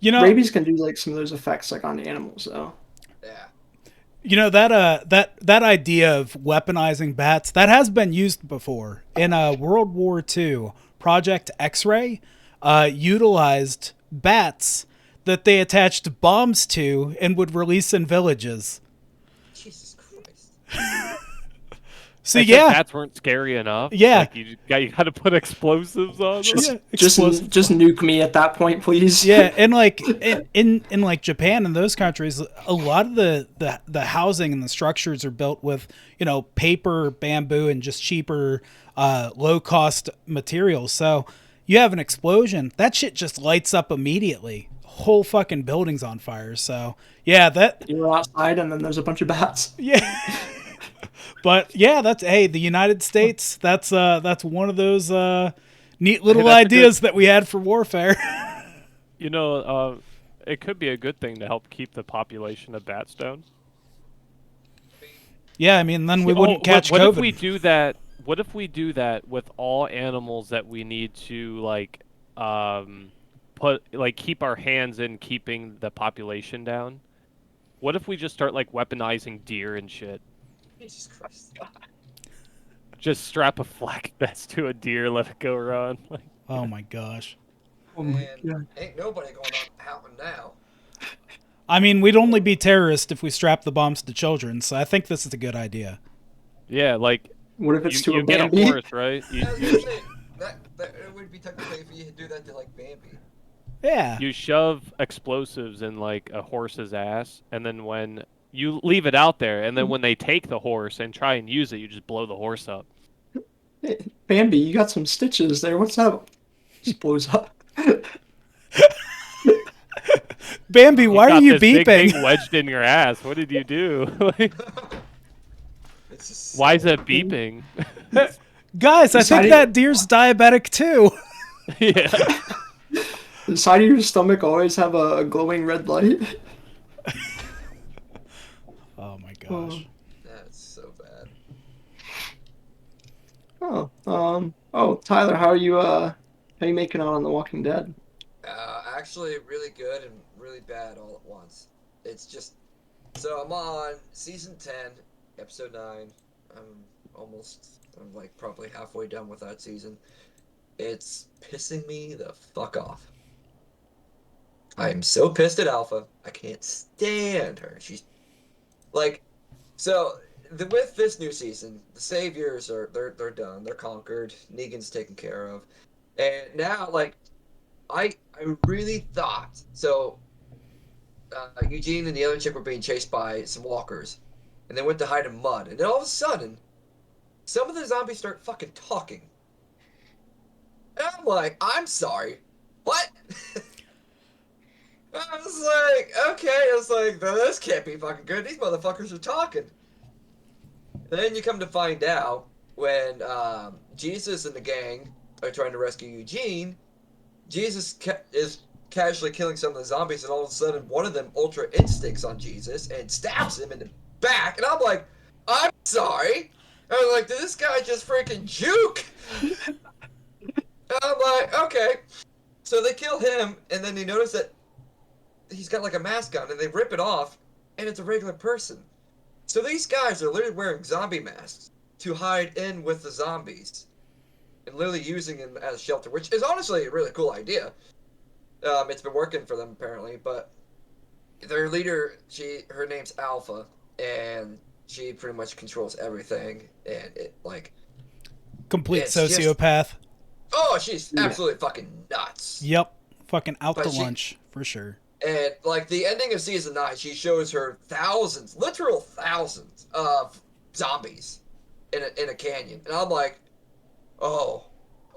You know, rabies can do like some of those effects like on animals though. Yeah. that idea of weaponizing bats that has been used before in World War II. Project X-Ray utilized bats that they attached bombs to and would release in villages. Jesus Christ. So Except yeah, bats weren't scary enough. Yeah. Like you got to put explosives on them. Yeah, Just explosive nuke me at that point, please. yeah, and like in like Japan and those countries, a lot of the housing and the structures are built with paper, bamboo, and just cheaper, low cost materials. So you have an explosion, that shit just lights up immediately. Whole fucking building's on fire. So yeah, that You're outside and then there's a bunch of bats. yeah. But yeah, that's the United States. That's one of those neat little that's a good- ideas that we had for warfare. You know, it could be a good thing to help keep the population of bats down. Yeah, I mean, then we wouldn't catch what COVID. if we do that? What if we do that with all animals that we need to keep our hands in keeping the population down? What if we just start like weaponizing deer and shit? Jesus Christ. Just strap a flak vest to a deer, let it go run. Like, Oh my gosh. Oh my Man, god. ain't nobody going out now. I mean, we'd only be terrorists if we strapped the bombs to children, so I think this is a good idea. yeah, like What if it's you, to a you get a Bambi? horse, right? I was gonna say, that it would be technically if you do that to like Bambi. Yeah. You shove explosives in like a horse's ass, and then when you leave it out there, and then when they take the horse and try and use it, you just blow the horse up. Hey, Bambi, you got some stitches there. What's up? Just blows up. Bambi, why are got you this big beeping? thing wedged in your ass. What did you do? It's just Why is it beeping? Guys, I think Decided- that deer's diabetic too. Yeah. The side of your stomach always have a glowing red light. Oh my gosh. That's so bad. Oh, Tyler, how you making out on The Walking Dead? Actually, really good and really bad all at once. It's just so I'm on season 10, episode 9. I'm like probably halfway done with that season. It's pissing me the fuck off. I am so pissed at Alpha. I can't stand her. She's like, with this new season, the saviors they're done. They're conquered. Negan's taken care of, and now like I really thought so. Eugene and the other chick were being chased by some walkers, and they went to hide in mud. And then all of a sudden, some of the zombies start fucking talking. And I'm like, I'm sorry, what? I was like, okay. I was like, this can't be fucking good. These motherfuckers are talking. Then you come to find out when Jesus and the gang are trying to rescue Eugene, Jesus is casually killing some of the zombies, and all of a sudden one of them ultra instincts on Jesus and stabs him in the back. And I'm like, I'm sorry. I was like, did this guy just freaking juke? And I'm like, okay. So they kill him, and then they notice that he's got like a mask on, and they rip it off, and it's a regular person. So these guys are literally wearing zombie masks to hide in with the zombies, and literally using them as shelter, which is honestly a really cool idea. It's been working for them apparently, but their leader, her name's Alpha, and she pretty much controls everything, and it like Complete it's just- sociopath. oh, she's absolutely fucking nuts. Yep. Fucking out But to she- lunch for sure. And like the ending of season 9, she shows her thousands, literal thousands of zombies in a canyon, and I'm like, oh,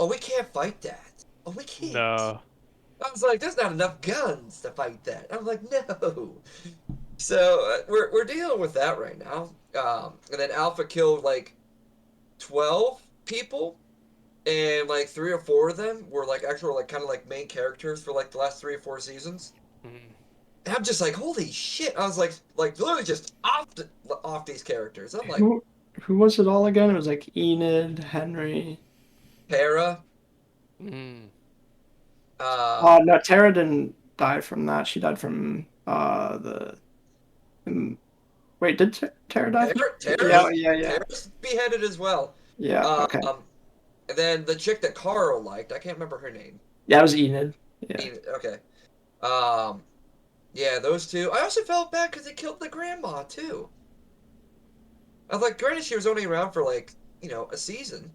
we can't fight that. Oh, we can't. No. I was like, there's not enough guns to fight that. I'm like, no. So we're dealing with that right now. And then Alpha killed like 12 people, and like 3 or 4 of them were like actual like kind of like main characters for like the last 3 or 4 seasons. Mhm. And I'm just like, holy shit! I was like literally just off these characters. I'm like, Who was it all again? It was like Enid, Henry. Para, Mm. um, No, Tara didn't die from that. She died from the. um, Wait, did Tara die from? Yeah, Tara's yeah, yeah, Tara's beheaded as well. yeah. Okay, Um, and then the chick that Carl liked, I can't remember her name. yeah, it was Enid. Yeah, Okay. Um, yeah, those two. I also felt bad because they killed the grandma too. I was like, granted, she was only around for like a season,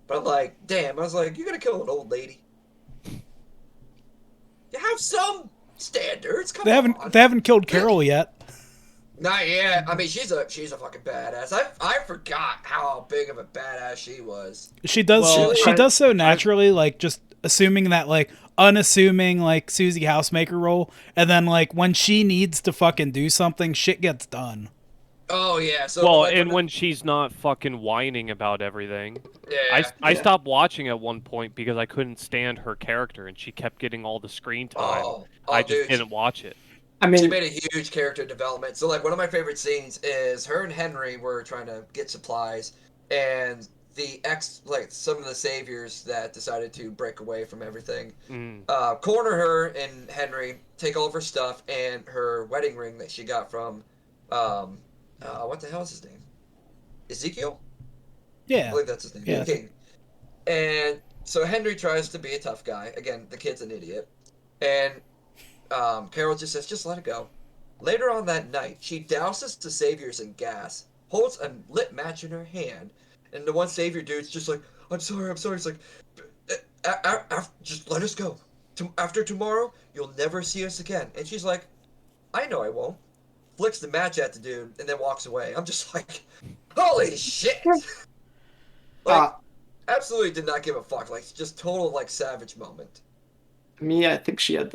but I'm like, damn. I was like, you're gonna kill an old lady. You have some standards. Come on. They haven't killed Carol yet. Not yet. I mean, she's a fucking badass. I forgot how big of a badass she was. Well, She does so I- naturally, like just assuming that like unassuming like Susie Housemaker role, and then like when she needs to fucking do something, shit gets done. Oh yeah. So Well, like, and when she's not fucking whining about everything. yeah. I Yeah. stopped watching at one point because I couldn't stand her character and she kept getting all the screen time. I just Dude, didn't watch it. I she mean, made a huge character development. So like one of my favorite scenes is her and Henry were trying to get supplies, and like some of the saviors that decided to break away from everything, Mm. corner her and Henry, take all of her stuff and her wedding ring that she got from, what the hell is his name? Ezekiel? I Yeah, believe that's his name. Yeah. King. And so Henry tries to be a tough guy. Again, the kid's an idiot. And Carol just says, just let it go. Later on that night, she douses the saviors in gas, holds a lit match in her hand, and the one savior dude's just like, I'm sorry, I'm sorry. It's like, just let us go. After tomorrow, you'll never see us again. And she's like, I know I won't. Flicks the match at the dude and then walks away. I'm just like, holy shit! uh, Like, absolutely did not give a fuck. Like, just total like savage moment. me, I think she had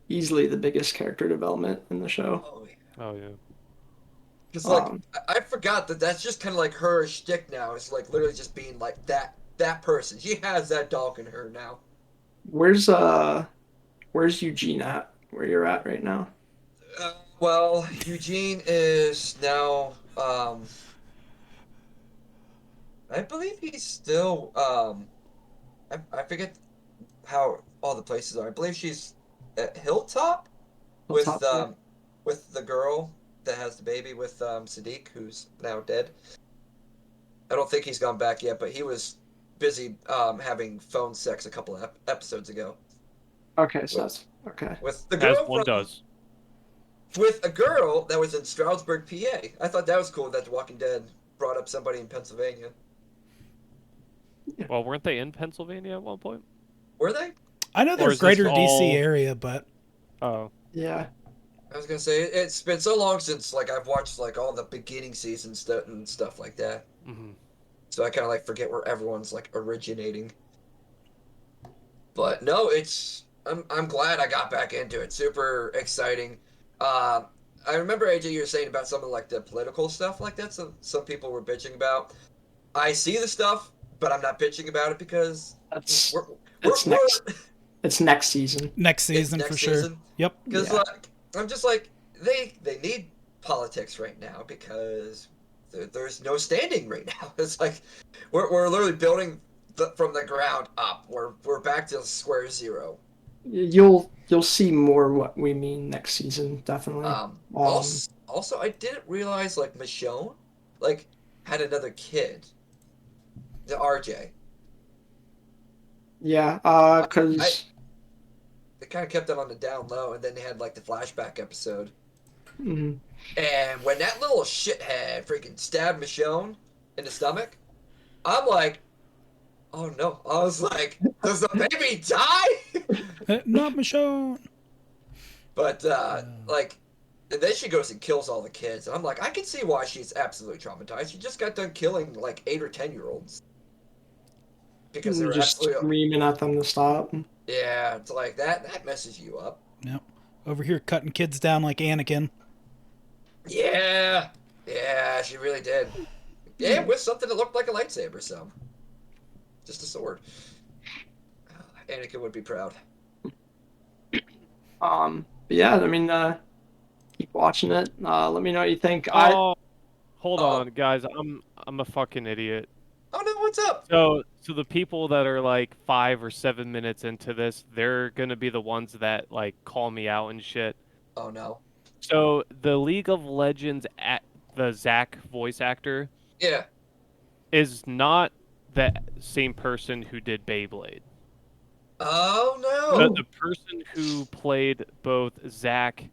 easily the biggest character development in the show. Oh yeah. Oh yeah. Because like Um, I forgot that that's just kind of like her shtick now. It's like literally just being like that person. She has that dog in her now. where's Eugene at? Where you're at right now? Well, Eugene is now. I believe he's still. I forget how all the places are. I believe she's at Hilltop with Hilltop, yeah. with the girl that has the baby with Sadiq, who's now dead. I don't think he's gone back yet, but he was busy having phone sex a couple of episodes ago Okay, so with that's okay. with the As girl one does. with a girl that was in Stroudsburg, PA. I thought that was cool that The Walking Dead brought up somebody in Pennsylvania. Well, weren't they in Pennsylvania at one point? Were they? I know Or they're is this greater DC all- area, but Oh. Yeah, I was gonna say it's been so long since like I've watched like all the beginning seasons and stuff like that. Hmm. So I kind of like forget where everyone's like originating. But no, I'm glad I got back into it. Super exciting. I remember AJ you were saying about some of like the political stuff like that. Some people were bitching about. I see the stuff, but I'm not bitching about it because that's we're it's we're next. It's next season. next it's season next for sure. season. Yep. Because Yeah. like I'm just like they need politics right now because there's no standing right now. It's like we're literally building from the ground up. We're back to square zero. You'll see more what we mean next season, definitely. Also, I didn't realize like Michonne like had another kid, the RJ. Yeah, I cause they kind of kept it on the down low, and then they had like the flashback episode. mhm. And when that little shithead freaking stabbed Michonne in the stomach, I'm like, oh no. I was like, does the baby die? Not Michonne. But like, and then she goes and kills all the kids, and I'm like, I can see why she's absolutely traumatized. She just got done killing like 8 or 10 year olds because they were Just absolutely screaming at them to stop. yeah. It's like that messes you up. Yep. Over here cutting kids down like Anakin. Yeah, yeah, she really did. Yeah, with something that looked like a lightsaber. So Just a sword. Anakin would be proud. But yeah, I mean, keep watching it. Let me know what you think. Oh, hold Oh, on, guys. I'm a fucking idiot. oh no, what's up? So the people that are like 5 or 7 minutes into this, they're gonna be the ones that like call me out and shit. Oh no. So the League of Legends the Zack voice actor Yeah. is not the same person who did Beyblade. Oh The no. the person who played both Zack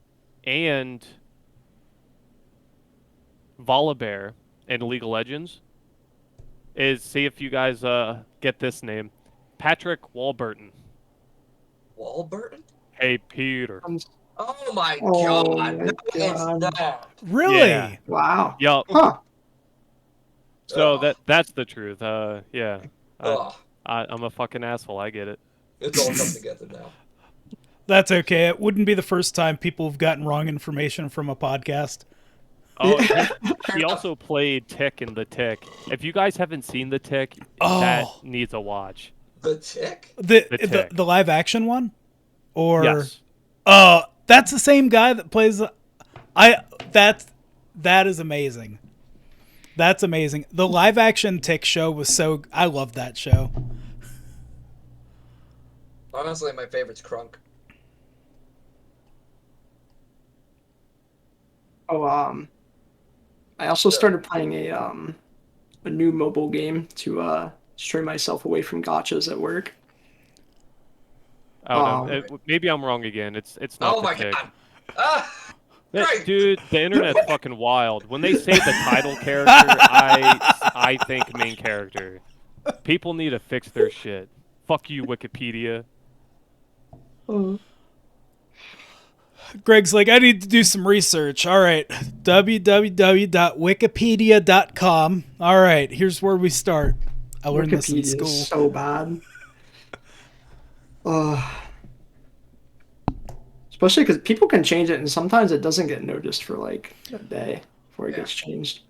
and Volibear in League of Legends is, see if you guys get this name, Patrick Warburton. Warburton? Hey Peter. I'm, Oh my oh god. my No, it's god! not. Yeah. Really? Wow. Yup. Huh. So Ugh. that's the truth. Yeah. I, Ugh. I'm a fucking asshole. I get it. It's all come together now. That's okay. It wouldn't be the first time people have gotten wrong information from a podcast. Oh, Fair he enough. also played Tick in The Tick. If you guys haven't seen The Tick, that Oh, needs a watch. The tick? the The the, Tick. the live action one, or Yes. that's the same guy that plays. I that is amazing. That's amazing. The live action Tick show was so. I love that show. Honestly, my favorite's Crunk. Oh, I also started playing a new mobile game to stray myself away from gotchas at work. I don't know. Um, Maybe I'm wrong again. It's not Oh The my Tick. god. Ah! Great! Dude, the internet's fucking wild. When they say the title character, I think main character. People need to fix their shit. Fuck you, Wikipedia. Greg's like, I need to do some research. All right, www.wikipedia.com. All right, here's where we start. I learned this in Wikipedia school. is so bad. Especially because people can change it, and sometimes it doesn't get noticed for like a day before it gets changed.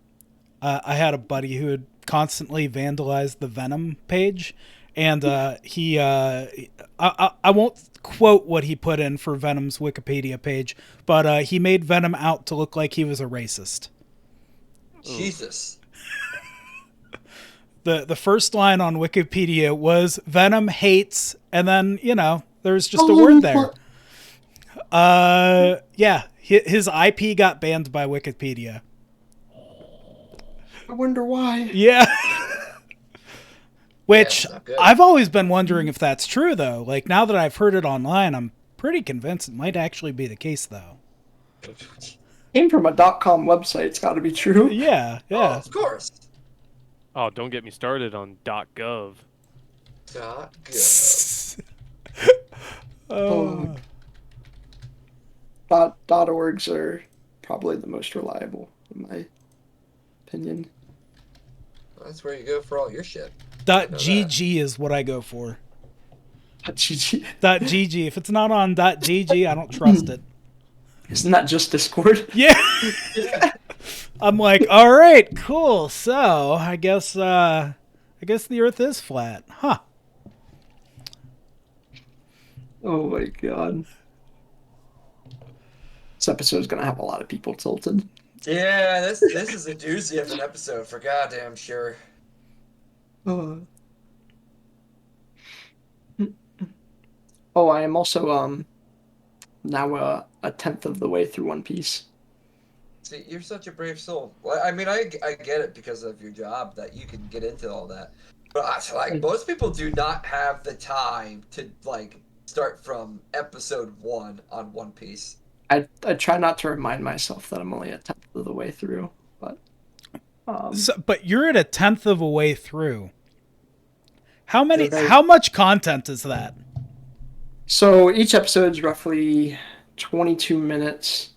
I had a buddy who had constantly vandalized the Venom page, and I won't quote what he put in for Venom's Wikipedia page, but he made Venom out to look like he was a racist. Jesus. The first line on Wikipedia was Venom hates, and then there's just a word there. Yeah, his IP got banned by Wikipedia. I wonder why. Yeah. Which Yeah, not good. I've always been wondering if that's true, though. Like, now that I've heard it online, I'm pretty convinced it might actually be the case, though. Came from a .com website. It's got to be true. Yeah, Oh, yeah. of course. Oh, don't get me started on .gov. God, good. Oh. .orgs are probably the most reliable, in my opinion. That's where you go for all your shit. .gg is what I go for. GG. .gg. If it's not on .gg, I don't trust it. Isn't that just Discord? Yeah. I'm like, all right, cool. So I guess the Earth is flat, huh? Oh my god. This episode's gonna have a lot of people tilted. Yeah, this is a doozy of an episode for goddamn sure. Oh, I am also now a tenth of the way through One Piece. See, you're such a brave soul. Well, I mean, I get it because of your job that you can get into all that. But most people do not have the time to start from episode 1 on One Piece. I try not to remind myself that I'm only a tenth of the way through, but But you're at a tenth of a way through. How Okay. much content is that? so each episode's roughly 22 minutes,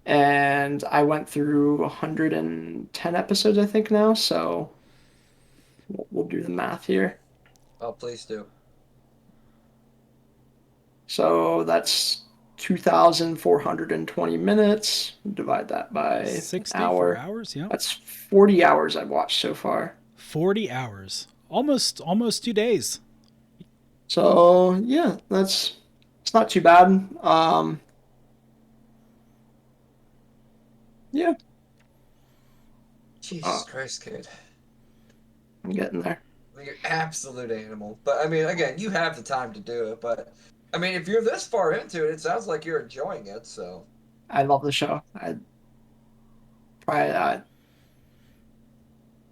and I went through 110 episodes, I think now. So we'll do the math here. Oh, please do. So that's 2,420 minutes. Divide that by an 64 hour. hours, yeah. That's 40 hours I've watched so far. 40 hours. almost 2 days. So yeah, it's not too bad. Yeah, Jesus uh, Christ, kid. I'm getting there. Like, you're absolute animal. But I mean, again, you have the time to do it. But I mean, if you're this far into it, it sounds like you're enjoying it. So I love the show. I probably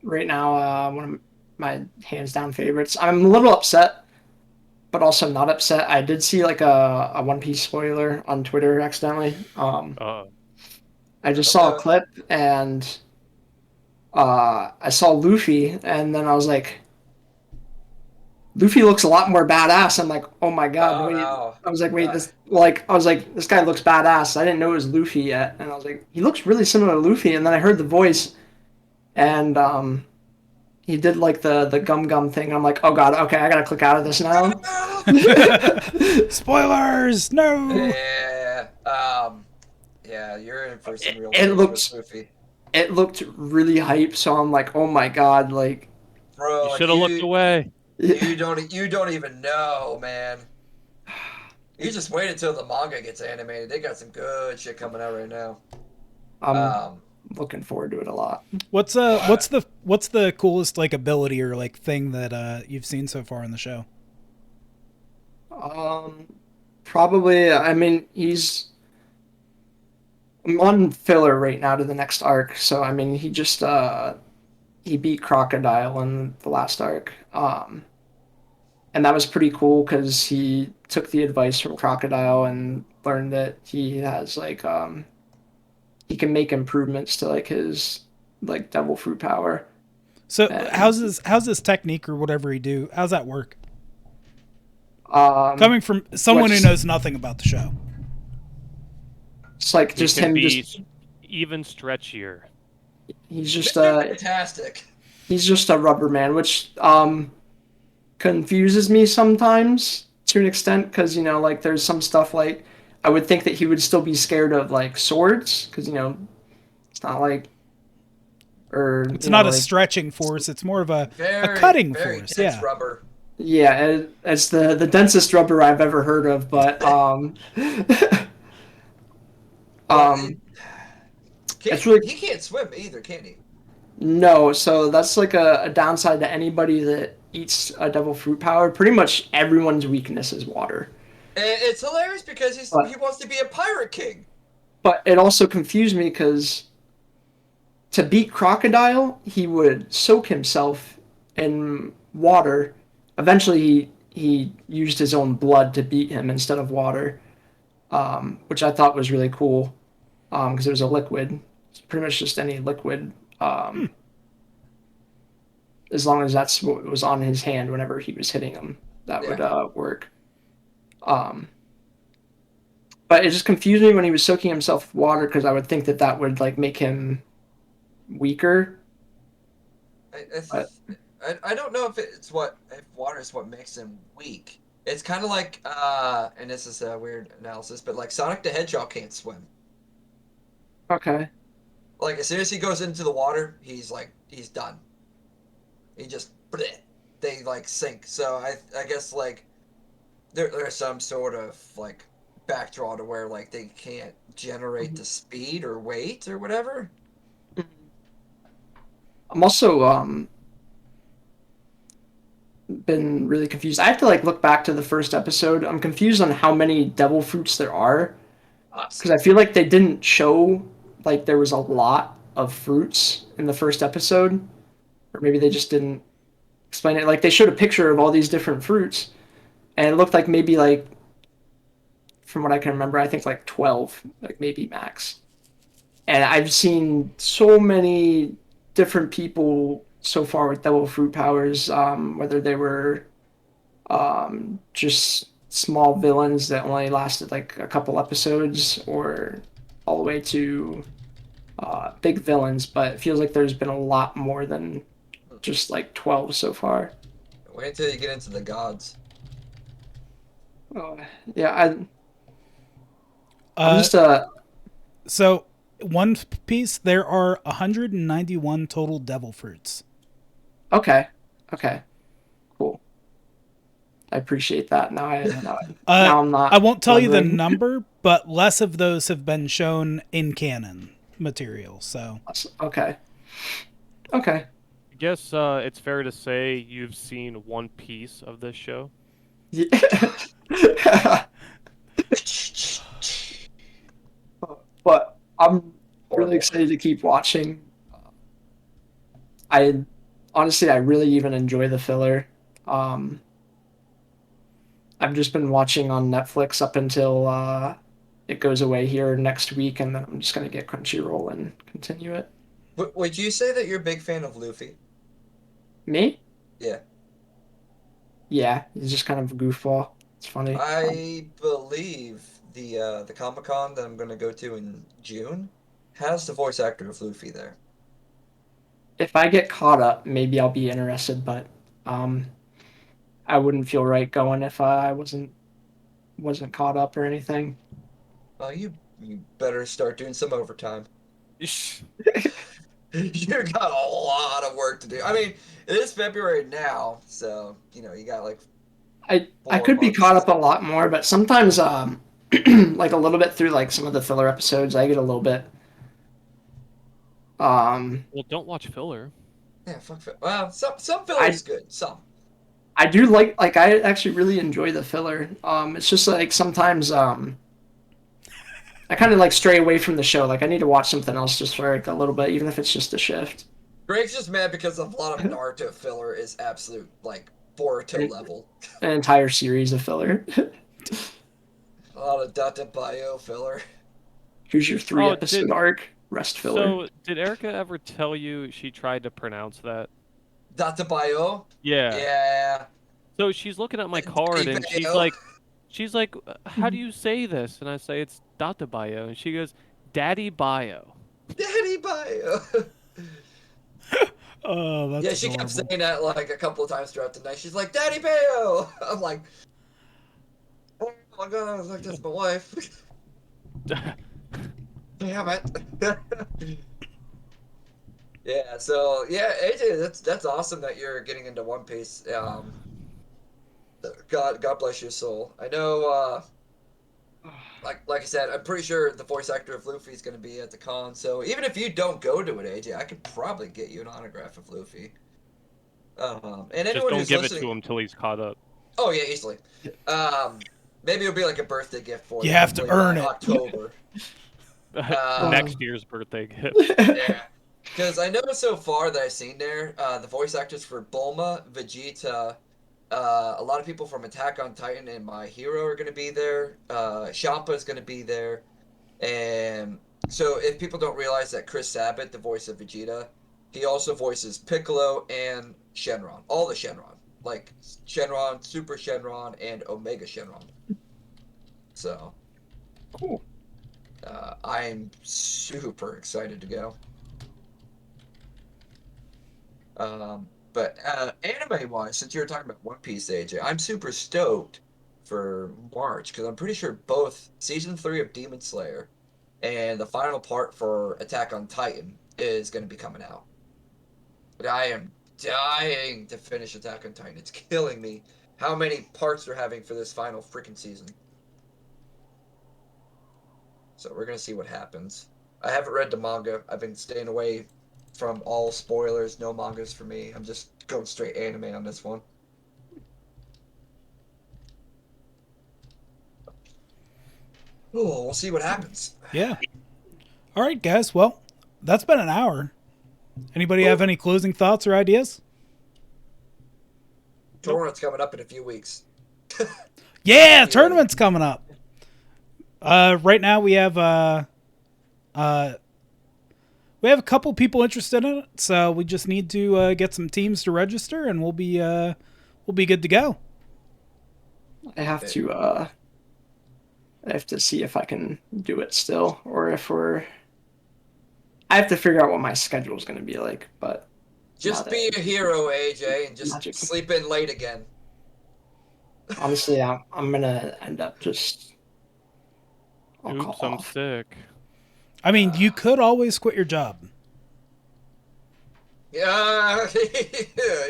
right now one of my hands down favorites. I'm a little upset, but also not upset. I did see like a One Piece spoiler on Twitter accidentally. Uh, I just that'll saw do a it. clip and I saw Luffy, and then I was like, Luffy looks a lot more badass. I'm like, oh my god, Oh wait. no. I was like, wait, Uh, this guy looks badass. I didn't know it was Luffy yet, and I was like, he looks really similar to Luffy. And then I heard the voice, and he did like the gum gum thing. I'm like, oh god, okay, I gotta click out of this now. Spoilers! No. yeah. Yeah, you're in for some real It trouble with looked Luffy. it looked really hype, so I'm like, oh my god, like Bro, you like should have looked away. you don't even know, man. You just wait until the manga gets animated. They got some good shit coming out right now. I'm Um, looking forward to it a lot. What's the coolest like ability or like thing that you've seen so far in the show? Um, Probably. I mean, I'm on filler right now to the next arc, so I mean, he beat Crocodile in the last arc, and that was pretty cool because he took the advice from Crocodile and learned that he has like he can make improvements to like his like devil fruit power. So And how's his technique or whatever he do? How's that work? um, Coming from someone who what's knows nothing about the show. it's like He just can him be just even stretchier. he's just Mr. Fantastic. he's just a rubber man, which confuses me sometimes to an extent because like there's some stuff like I would think that he would still be scared of like swords because it's not like or It's not a like stretching force. It's more of a Very, cutting very force. dense Yeah. rubber. yeah it's the densest rubber I've ever heard of, but But um can't it's really he can't swim either, can he? no, so that's like a downside to anybody that eats a devil fruit power. Pretty much everyone's weakness is water. And it's hilarious because he But wants to be a pirate king. but it also confused me because to beat Crocodile, he would soak himself in water. Eventually, he used his own blood to beat him instead of water, which I thought was really cool because it was a liquid. It's pretty much just any liquid, as long as that's what was on his hand whenever he was hitting him, that would Yeah. work. Um, but it just confused me when he was soaking himself with water because I would think that that would like make him weaker. I, But I don't know if water is what makes him weak. It's kind of like and this is a weird analysis, but like Sonic the Hedgehog can't swim. okay. Like as soon as he goes into the water, he's done. He just bleh, they like sink. So I guess like there's some sort of like backdraw to where like they can't generate the speed or weight or whatever. I'm also been really confused. I have to like look back to the first episode. I'm confused on how many devil fruits there are Us. because I feel like they didn't show like there was a lot of fruits in the first episode, or maybe they just didn't explain it. Like they showed a picture of all these different fruits, and it looked like maybe like from what I can remember, I think like 12, like maybe max. And I've seen so many different people so far with devil fruit powers, whether they were just small villains that only lasted like a couple episodes, or all the way to big villains. But it feels like there's been a lot more than just like 12 so far. Wait until you get into the gods. Oh, yeah, I'm Uh, just so One Piece, there are 191 total devil fruits. okay, okay. I appreciate that. Now Uh, I'm not I won't tell you the wondering. number, but less of those have been shown in canon material. So Okay. Okay. I guess it's fair to say you've seen one piece of this show. Yeah. But I'm really Horrible. excited to keep watching. I honestly, I really even enjoy the filler. Um, I've just been watching on Netflix up until it goes away here next week, and then I'm just gonna get Crunchyroll and continue it. Would you say that you're a big fan of Luffy? Me? Yeah. Yeah, he's just kind of a goofball. It's funny. I believe the Comic Con that I'm gonna go to in June has the voice actor of Luffy there. If I get caught up, maybe I'll be interested, but um, I wouldn't feel right going if I wasn't caught up or anything. Well, you better start doing some overtime. You got a lot of work to do. I mean, it is February now, so you got like I four could be caught months. up a lot more, but sometimes like a little bit through like some of the filler episodes, I get a little bit um Well, don't watch filler. Yeah, well, some I filler's good. Some. I do like I actually really enjoy the filler. It's just like sometimes I kind of like stray away from the show. Like I need to watch something else just for like a little bit, even if it's just a shift. Greg's just mad because a lot of Naruto filler is absolute like Boruto An level. entire series of filler. A lot of Data Bio filler. Here's your three Oh, episode arc, rest filler. so did Erica ever tell you she tried to pronounce that? Data Bio? Yeah. Yeah. So she's looking at my card Daddy and Bio. she's like, how do you say this? And I say it's Data Bio, and she goes, Daddy Bio. Daddy Bio. oh, that's Yeah, she kept adorable. saying that like a couple of times throughout the night. She's like, Daddy Bio. I'm like, oh my god, I was like, that's my wife. Damn it. Yeah, so yeah, AJ, that's awesome that you're getting into One Piece. God bless your soul. I know, like I said, I'm pretty sure the voice actor of Luffy is going to be at the con. So even if you don't go to it, AJ, I could probably get you an autograph of Luffy. And Just anyone don't who's give it to listening, him till he's caught up. oh yeah, easily. Maybe it'll be like a birthday gift for You you. have to Hopefully by earn it. October. Next year's birthday gift. Yeah. Because I know so far that I've seen there, the voice actors for Bulma, Vegeta, a lot of people from Attack on Titan and My Hero are going to be there. Champa is going to be there. And so if people don't realize that Chris Sabat, the voice of Vegeta, he also voices Piccolo and Shenron. All the Shenron. Like Shenron, Super Shenron, and Omega Shenron. So Cool. I'm super excited to go. But anime wise, since you were talking about One Piece, AJ, I'm super stoked for March because I'm pretty sure both season 3 of Demon Slayer and the final part for Attack on Titan is going to be coming out. But I am dying to finish Attack on Titan. It's killing me how many parts they're having for this final freaking season. So we're going to see what happens. I haven't read the manga. I've been staying away from all spoilers, no mangas for me. I'm just going straight anime on this one. Oh, we'll see what happens. Yeah. All right, guys. Well, that's been an hour. Anybody have any closing thoughts or ideas? Tournament's coming up in a few weeks. Yeah, tournament's coming up. Right now we have a couple people interested in it, so we just need to get some teams to register, and we'll be good to go. I have to see if I can do it still, or if I have to figure out what my schedule is going to be like. But Just be a hero, AJ, and just Magic. sleep in late again. honestly, I'm gonna end up just. I'll Oops, call I'm off. sick. I mean, you could always quit your job. Yeah,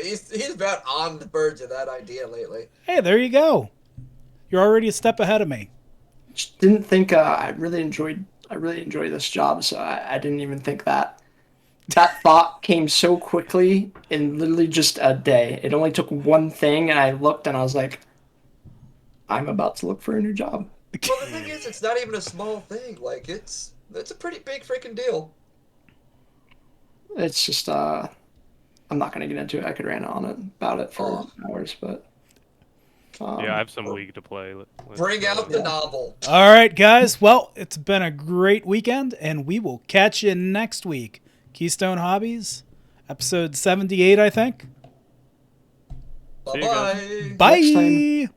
he's about on the verge of that idea lately. Hey, there you go. You're already a step ahead of me. Just didn't think I really enjoyed this job, so I didn't even think that thought came so quickly in literally just a day. It only took one thing, and I looked and I was like, I'm about to look for a new job. Well, the thing is, it's not even a small thing. Like it's a pretty big freaking deal. It's just I'm not gonna get into it. I could rant on it about it for Oh. hours, but Yeah, I have some League to play. Bring out the novel. All right, guys. Well, it's been a great weekend, and we will catch you next week. Keystone Hobbies, episode 78, I think. See you guys. Bye-bye. Bye. Next time.